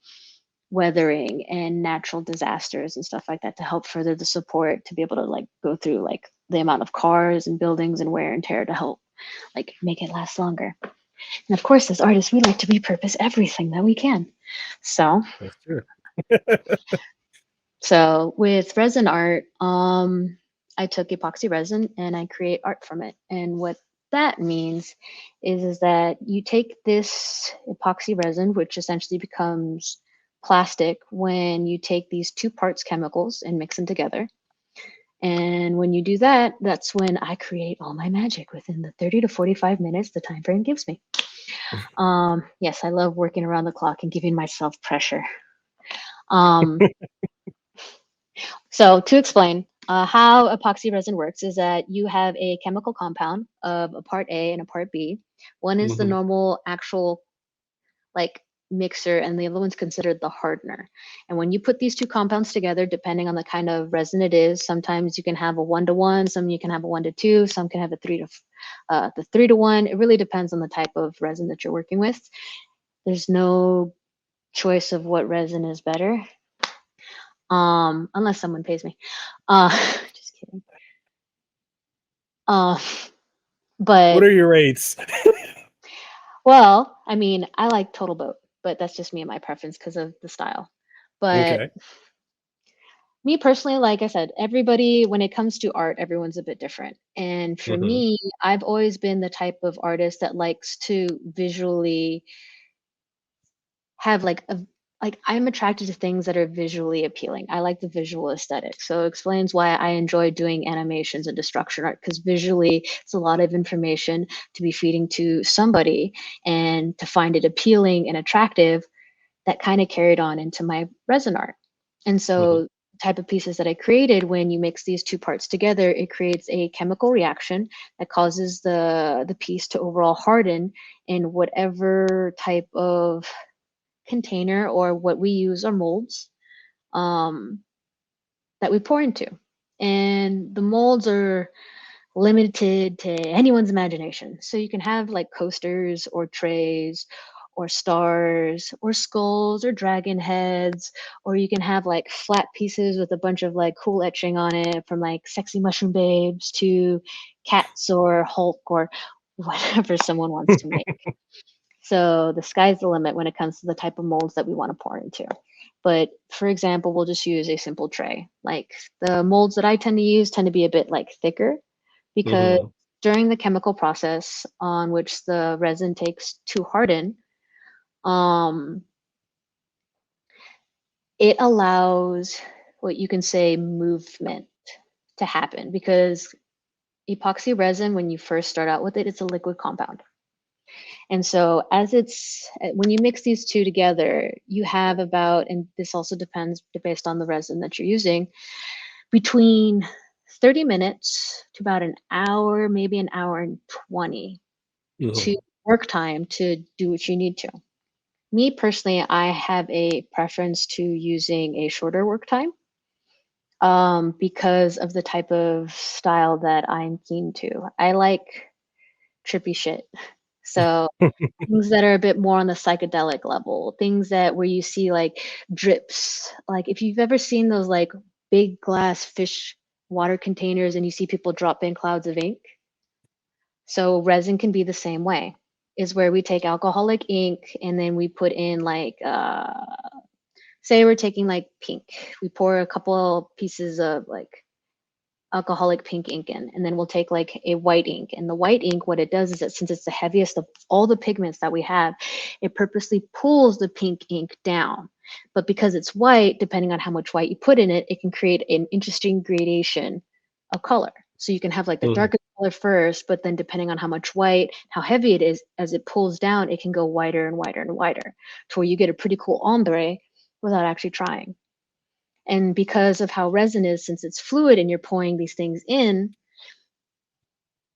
weathering and natural disasters and stuff like that, to help further the support to be able to like go through like the amount of cars and buildings and wear and tear to help like make it last longer. And of course, as artists, we like to repurpose everything that we can. So That's true. so with resin art, I took epoxy resin and I create art from it. And what that means is that you take this epoxy resin, which essentially becomes plastic when you take these 2 parts chemicals and mix them together. And when you do that, that's when I create all my magic within the 30 to 45 minutes the time frame gives me. Yes, I love working around the clock and giving myself pressure. So to explain how epoxy resin works is that you have a chemical compound of a part A and a part B. One is the normal actual like mixer, and the other one's considered the hardener. And when you put these 2 compounds together, depending on the kind of resin it is, sometimes you can have a 1-to-1, some you can have a 1-to-2, some can have a 3-to-1. It really depends on the type of resin that you're working with. There's no choice of what resin is better, unless someone pays me. Just kidding. But What are your rates? well, I mean, I like Total Boat, but that's just me and my preference because of the style. But Okay. me personally, like I said, everybody, when it comes to art, everyone's a bit different. And for me, I've always been the type of artist that likes to visually have like I'm attracted to things that are visually appealing. I like the visual aesthetic. So it explains why I enjoy doing animations and destruction art, because visually it's a lot of information to be feeding to somebody, and to find it appealing and attractive, that kind of carried on into my resin art. And so type of pieces that I created, when you mix these 2 parts together, it creates a chemical reaction that causes the piece to overall harden in whatever type of container, or what we use are molds that we pour into. And the molds are limited to anyone's imagination. So you can have like coasters or trays or stars or skulls or dragon heads, or you can have like flat pieces with a bunch of like cool etching on it, from like sexy mushroom babes to cats or Hulk or whatever someone wants to make. So the sky's the limit when it comes to the type of molds that we want to pour into. But for example, we'll just use a simple tray. Like the molds that I tend to use tend to be a bit like thicker, because during the chemical process on which the resin takes to harden, it allows what you can say movement to happen, because epoxy resin, when you first start out with it, it's a liquid compound. And so when you mix these 2 together, you have about, and this also depends based on the resin that you're using, between 30 minutes to about an hour, maybe an hour and 20 to work time to do what you need to. Me personally, I have a preference to using a shorter work time because of the type of style that I'm keen to. I like trippy shit. So things that are a bit more on the psychedelic level, things that where you see like drips. Like if you've ever seen those like big glass fish water containers and you see people drop in clouds of ink. So resin can be the same way, is where we take alcoholic ink and then we put in like, say we're taking like pink. We pour a couple pieces of like alcoholic pink ink in, and then we'll take like a white ink. And the white ink, what it does is that since it's the heaviest of all the pigments that we have, it purposely pulls the pink ink down. But because it's white, depending on how much white you put in it, it can create an interesting gradation of color. So you can have like the darkest color first, but then depending on how much white, how heavy it is, as it pulls down, it can go whiter and whiter and whiter, to where you get a pretty cool ombre without actually trying. And because of how resin is, since it's fluid and you're pouring these things in,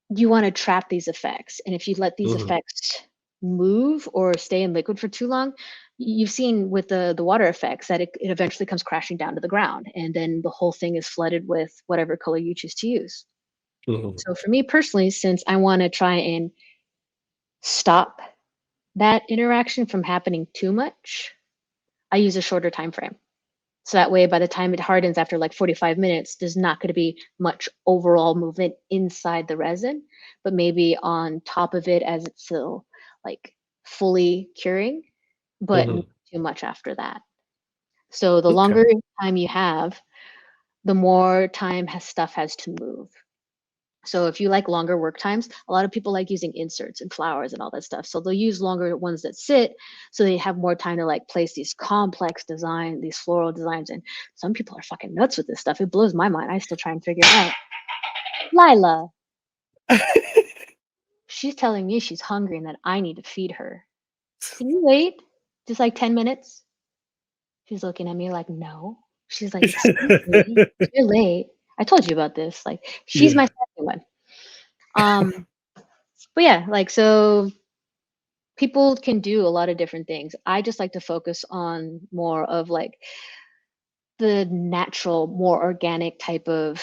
you want to trap these effects. And if you let these effects move or stay in liquid for too long, you've seen with the water effects that it eventually comes crashing down to the ground, and then the whole thing is flooded with whatever color you choose to use. Mhm. So for me personally, since I want to try and stop that interaction from happening too much, I use a shorter time frame. So that way, by the time it hardens after like 45 minutes, there's not going to be much overall movement inside the resin, but maybe on top of it as it's still like fully curing, but not Mhm. too much after that. So the Okay. longer time you have, the more time stuff has to move. So if you like longer work times, a lot of people like using inserts and flowers and all that stuff. So they'll use longer ones that sit so they have more time to like place these complex design, these floral designs. And some people are fucking nuts with this stuff. It blows my mind. I still try and figure it out. Lila, she's telling me she's hungry and that I need to feed her. Can you wait just like 10 minutes? She's looking at me like, no. She's like, excuse me, you're late. I told you about this. Like, she's my Yeah. second one. But yeah, like, so people can do a lot of different things. I just like to focus on more of like the natural, more organic type of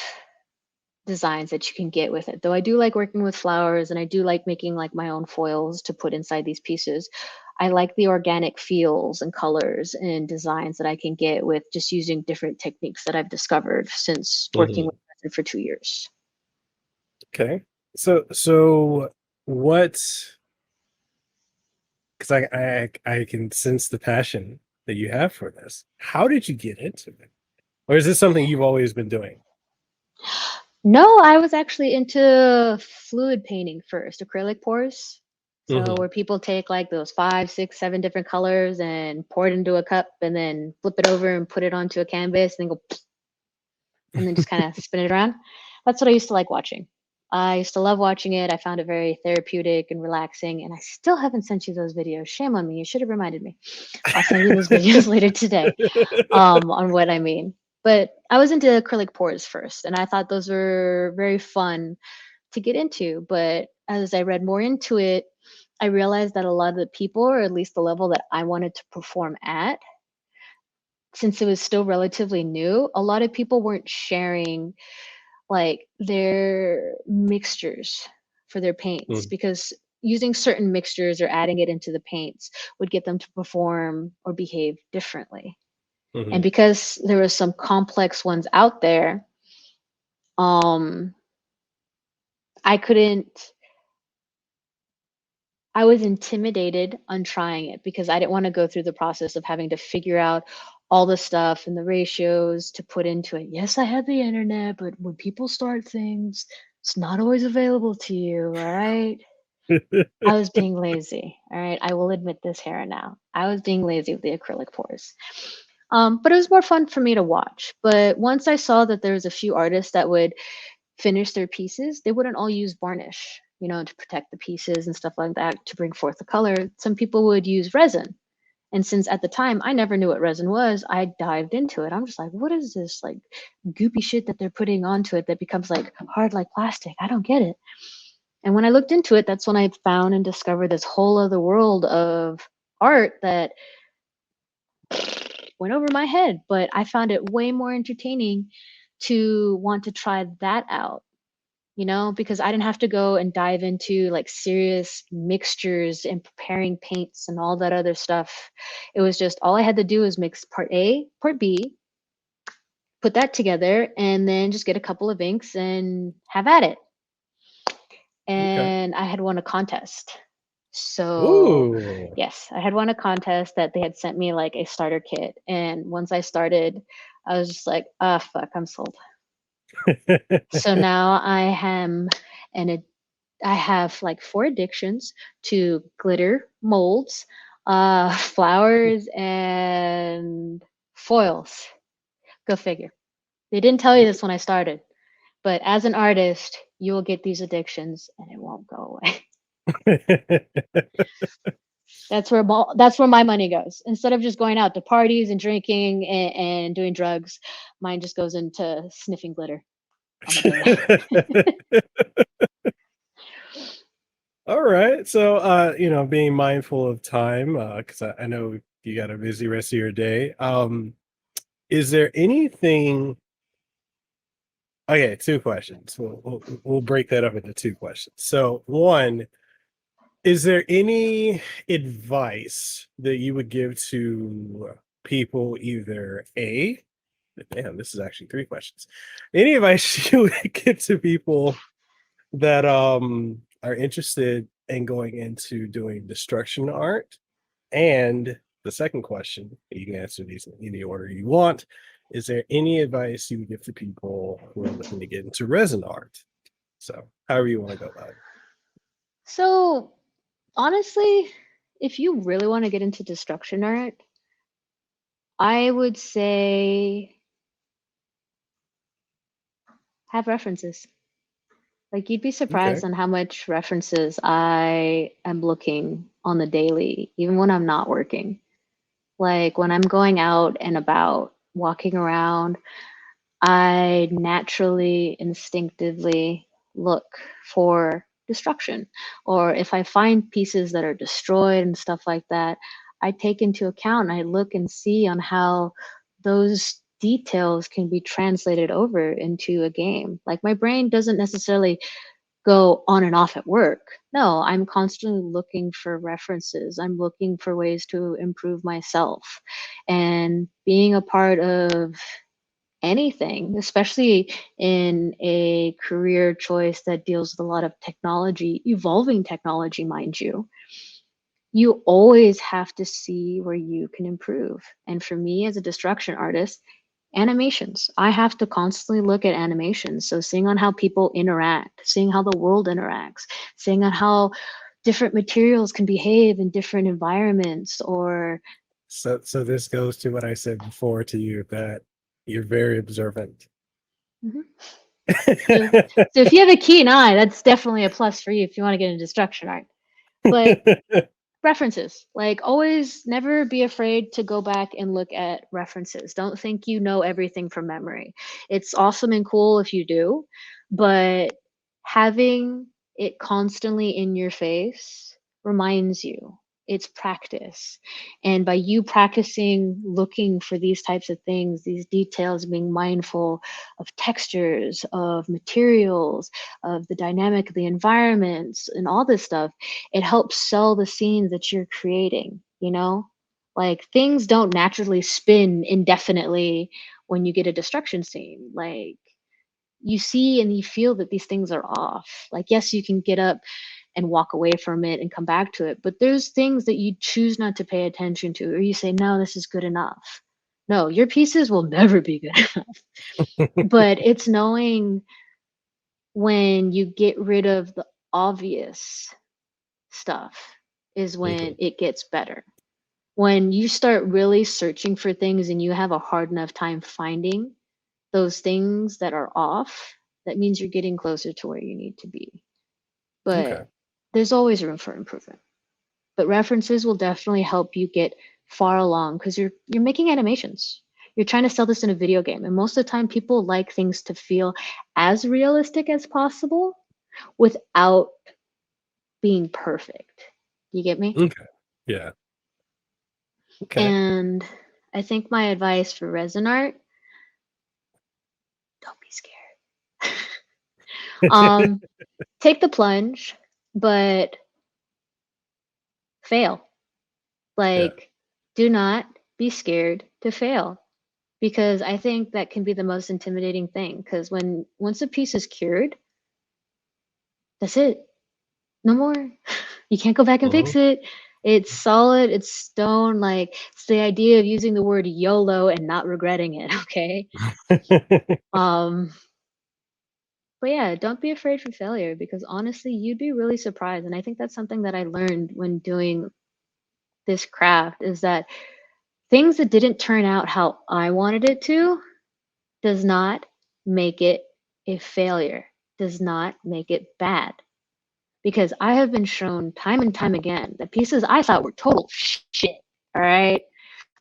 designs that you can get with it. Though I do like working with flowers and I do like making like my own foils to put inside these pieces. I like the organic feels and colors and designs that I can get with just using different techniques that I've discovered since working Mhm. with resin for 2 years. Okay. So what? Because I can sense the passion that you have for this. How did you get into it? Or is this something you've always been doing? No, I was actually into fluid painting first, acrylic pours. So Mhm. where people take like those 5, 6, 7 different colors and pour it into a cup and then flip it over and put it onto a canvas and then go and then just kind of spin it around. That's what I used to like watching. I used to love watching it. I found it very therapeutic and relaxing. And I still haven't sent you those videos. Shame on me. You should have reminded me. I'll send you those videos later today on what I mean. But I was into acrylic pours first, and I thought those were very fun to get into. But as I read more into it, I realized that a lot of the people, or at least the level that I wanted to perform at, since it was still relatively new, a lot of people weren't sharing like their mixtures for their paints Mm, because using certain mixtures or adding it into the paints would get them to perform or behave differently. And mhm, because there were some complex ones out there, um, I couldn't, I was intimidated on trying it because I didn't want to go through the process of having to figure out all the stuff and the ratios to put into it. Yes, I had the internet, but when people start things, it's not always available to you, all right? I was being lazy, all right? I will admit this here and now. I was being lazy with the acrylic pours. But it was more fun for me to watch. But once I saw that there was a few artists that would finish their pieces, they wouldn't all use varnish, to protect the pieces and stuff like that to bring forth the color. Some people would use resin. And since at the time I never knew what resin was, I dived into it. I'm just like, what is this like goopy shit that they're putting onto it that becomes like hard like plastic? I don't get it. And when I looked into it, that's when I found and discovered this whole other world of art that went over my head. But I found it way more entertaining to want to try that out, because I didn't have to go and dive into like serious mixtures and preparing paints and all that other stuff. It was just all I had to do was mix part A, part B, put that together, and then just get a couple of inks and have at it. okay. And I had won a contest. So, Ooh. yes, I had won a contest that they had sent me like a starter kit. And once I started, I was just like, ah, fuck, I'm sold. So now and I have like 4 addictions to glitter, molds, flowers, and foils. Go figure. They didn't tell you this when I started, but as an artist, you will get these addictions and it won't go away. That's where my money goes. Instead of just going out to parties and drinking and doing drugs, mine just goes into sniffing glitter on the daily. All right. So, being mindful of time, because I know you got a busy rest of your day. Is there anything? Okay, two questions. We'll break that up into two questions. So, one, is there any advice that you would give to people, either A, damn, this is actually three questions. Any advice you would give to people that are interested in going into doing destruction art? And the second question, you can answer these in any order you want. Is there any advice you would give to people who are looking to get into resin art? So, however you want to go about it. So honestly, if you really want to get into destruction art, I would say have references. Like you'd be Okay. surprised on how much references I am looking on the daily, even when I'm not working. Like when I'm going out and about, walking around, I naturally, instinctively look for destruction. Or if I find pieces that are destroyed and stuff like that, I take into account and I look and see on how those details can be translated over into a game. Like my brain doesn't necessarily go on and off at work. No, I'm constantly looking for references. I'm looking for ways to improve myself. And being a part of anything, especially in a career choice that deals with a lot of technology, evolving technology, mind you, you always have to see where you can improve. And for me as a destruction artist, animations. I have to constantly look at animations. So seeing on how people interact, seeing how the world interacts, seeing on how different materials can behave in different environments or So this goes to what I said before to you, that you're very observant. Mhm. So, so if you have a keen eye, that's definitely a plus for you if you want to get into destruction art. But references, like always, never be afraid to go back and look at references. Don't think you know everything from memory. It's awesome and cool if you do, but having it constantly in your face reminds you. It's practice. And by you practicing looking for these types of things, these details, being mindful of textures, of materials, of the dynamic of the environments, and all this stuff, it helps sell the scenes that you're creating, you know? Like things don't naturally spin indefinitely when you get a destruction scene. Like you see and you feel that these things are off. Like, yes, you can get up and walk away from it and come back to it, but there's things that you choose not to pay attention to, or you say, no, this is good enough. No, your pieces will never be good enough. But it's knowing when you get rid of the obvious stuff is when Mhm. it gets better. When you start really searching for things and you have a hard enough time finding those things that are off, that means you're getting closer to where you need to be. But Okay. there's always room for improvement. But references will definitely help you get far along because you're making animations. You're trying to sell this in a video game. And most of the time people like things to feel as realistic as possible without being perfect. You get me? Okay. Yeah. Okay. And I think my advice for resin art, don't be scared. um, take the plunge, but fail. Yeah. Like, do not be scared to fail because I think that can be the most intimidating thing. Because once a piece is cured, that's it. No more. You can't go back and Mhm. fix it. It's solid, it's stone. Like, it's the idea of using the word YOLO and not regretting it, okay? Um, But yeah, don't be afraid for failure because honestly, you'd be really surprised. And I think that's something that I learned when doing this craft is that things that didn't turn out how I wanted it to does not make it a failure, does not make it bad. Because I have been shown time and time again that pieces I thought were total shit, all right?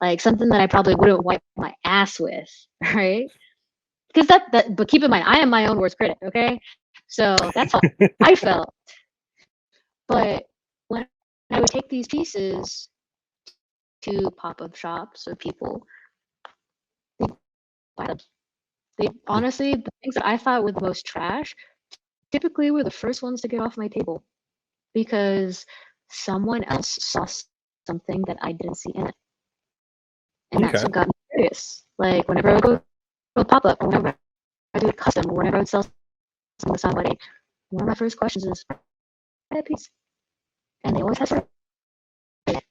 Like something that I probably wouldn't wipe my ass with, all right? Because but keep in mind, I am my own worst critic, okay? So that's how I felt. But when I would take these pieces to pop-up shops or people, they buy them. They honestly, the things that I thought were the most trash, typically were the first ones to get off my table because someone else saw something that I didn't see in it. And that's Okay. what got me curious. Like whenever I would go to a pop-up, or whenever I do a custom, or whenever I would sell something to somebody, one of my first questions is, buy that piece. And they always have something. It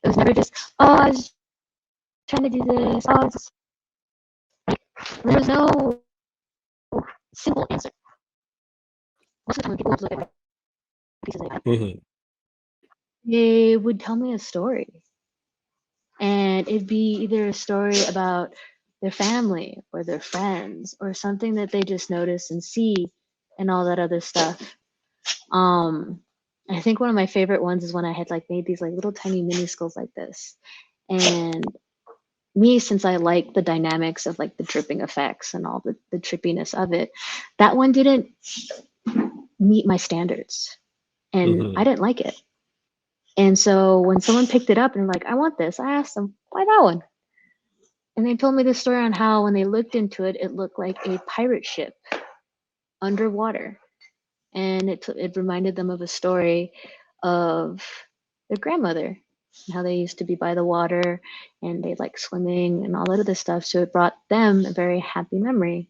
was never just, oh, I was trying to do this. Oh, it's like, there was no simple answer. Most of the time, people would look at pieces they had. Mhm. They would tell me a story. And it'd be either a story about their family or their friends or something that they just notice and see and all that other stuff. I think one of my favorite ones is when I had like made these like little tiny mini skulls like this. And me, since I like the dynamics of like the dripping effects and all the trippiness of it, that one didn't meet my standards. And I Mhm. didn't like it. And so when someone picked it up and like, I want this, I asked them, why that one? And they told me the story on how when they looked into it, it looked like a pirate ship underwater. And it reminded them of a story of their grandmother and how they used to be by the water and they like swimming and all that other stuff. So it brought them a very happy memory.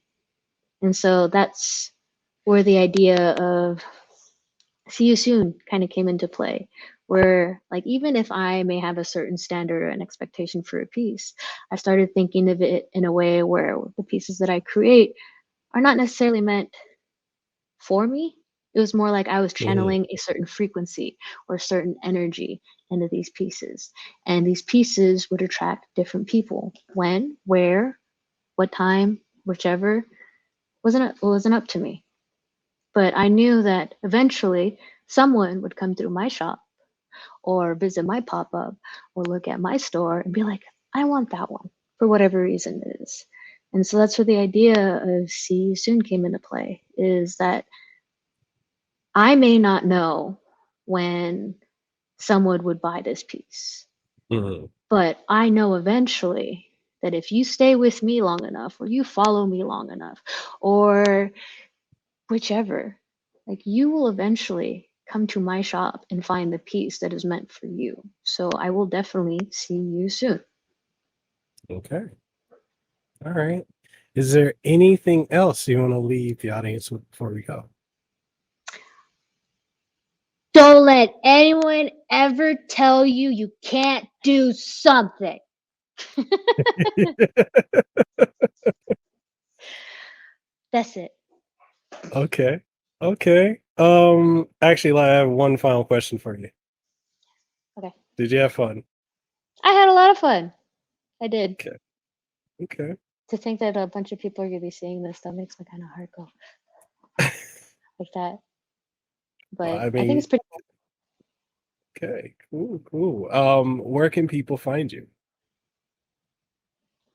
And so that's where the idea of see you soon kind of came into play, where like even if I may have a certain standard or an expectation for a piece, I started thinking of it in a way where the pieces that I create are not necessarily meant for me. It was more like I was Mhm. channeling a certain frequency or certain energy into these pieces, and these pieces would attract different people. When, where, what time, whichever, wasn't up to me. But I knew that eventually someone would come through my shop or visit my pop up or look at my store and be like, I want that one for whatever reason it is. And so that's where the idea of see you soon came into play is that I may not know when someone would buy this piece, Mhm. but I know eventually that if you stay with me long enough or you follow me long enough or whichever, like you will eventually come to my shop and find the piece that is meant for you. So I will definitely see you soon. Okay. All right. Is there anything else you want to leave the audience with before we go? Don't let anyone ever tell you you can't do something. That's it. Okay. Okay. Actually, I have one final question for you. Okay. Did you have fun? I had a lot of fun. I did. Okay. Okay. To think that a bunch of people are going to be seeing this, that makes my kind of heart go like that. Well, But I I think mean, it's pretty okay. Cool. Cool. Where can people find you?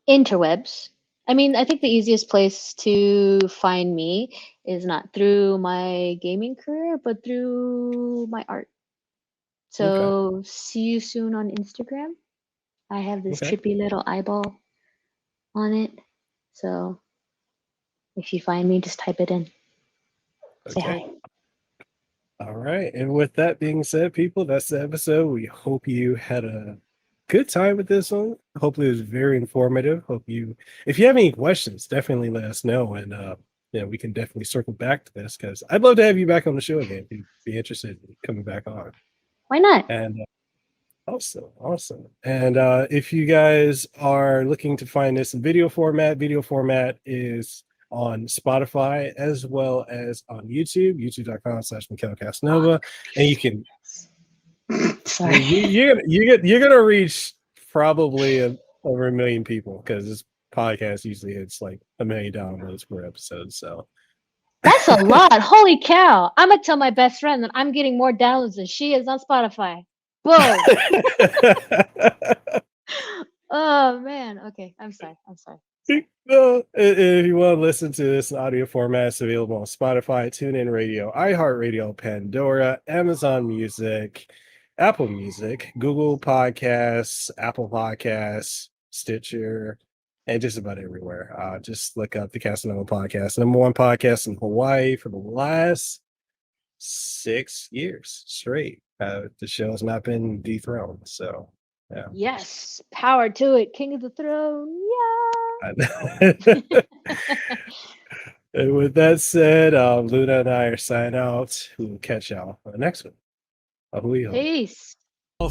interwebs. I mean, I think the easiest place to find me is not through my gaming career, but through my art. Okay. So see you soon on Instagram. I have this Okay. trippy little eyeball on it. So if you find me, just type it in. Say Okay. hi. All right. And with that being said, people, that's the episode. We hope you had a good time with this one. Hopefully it was very informative. If you have any questions, definitely let us know. And yeah, we can definitely circle back to this because I'd love to have you back on the show again if you'd be interested in coming back on. Why not? And awesome, awesome. And if you guys are looking to find this in video format is on Spotify as well as on YouTube, youtube.com/Kasanova. And you can Sorry. you're gonna reach probably over 1 million people because this podcast usually hits like 1 million downloads per episode. So That's a lot. Holy cow. I'm going to tell my best friend that I'm getting more downloads than she is on Spotify. Whoa. Oh, man. Okay. I'm sorry. No, If you want to listen to this in audio format, it's available on Spotify, TuneIn Radio, iHeartRadio, Pandora, Amazon Music, Apple Music, Google Podcasts, Apple Podcasts, Stitcher, and just about everywhere. Just look up the Kasanova podcast, number one podcast in Hawaii for the last 6 years straight. The show has not been dethroned, so yeah. Yes, power to it, King of the Throne. And with that said, Luna and I are signing out. We'll catch y'all on the next one. Yeah. Peace.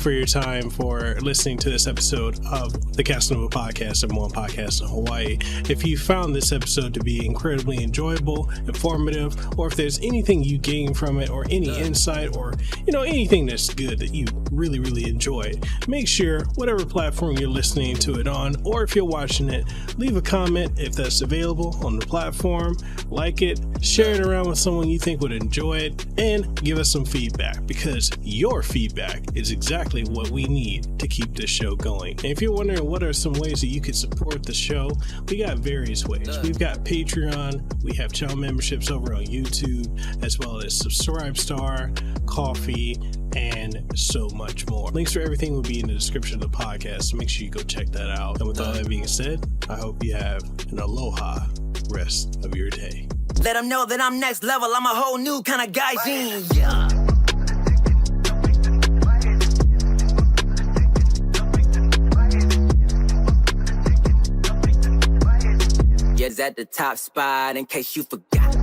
For your time for listening to this episode of the Kasanova podcast, number one podcast in Hawaii. If you found this episode to be incredibly enjoyable, informative, or if there's anything you gain from it, or any insight, or anything that's good that you really, really enjoyed, make sure whatever platform you're listening to it on, or if you're watching it, leave a comment if that's available on the platform, like it, share it around with someone you think would enjoy it, and give us some feedback, because your feedback is exactly what we need to keep this show going. And if you're wondering what are some ways that you could support the show, we got various ways. We've got Patreon, we have channel memberships over on YouTube, as well as Subscribestar, Coffee, and so much more. Links for everything will be in the description of the podcast, so make sure you go check that out. And with all that being said, I hope you have an aloha rest of your day. Let them know that I'm next level. I'm a whole new kind of guy. Yeah. Yes, at the top spot, in case you forgot.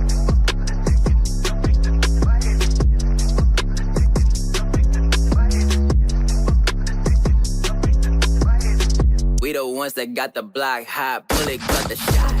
We the ones that got the block hot, bullet got the shot.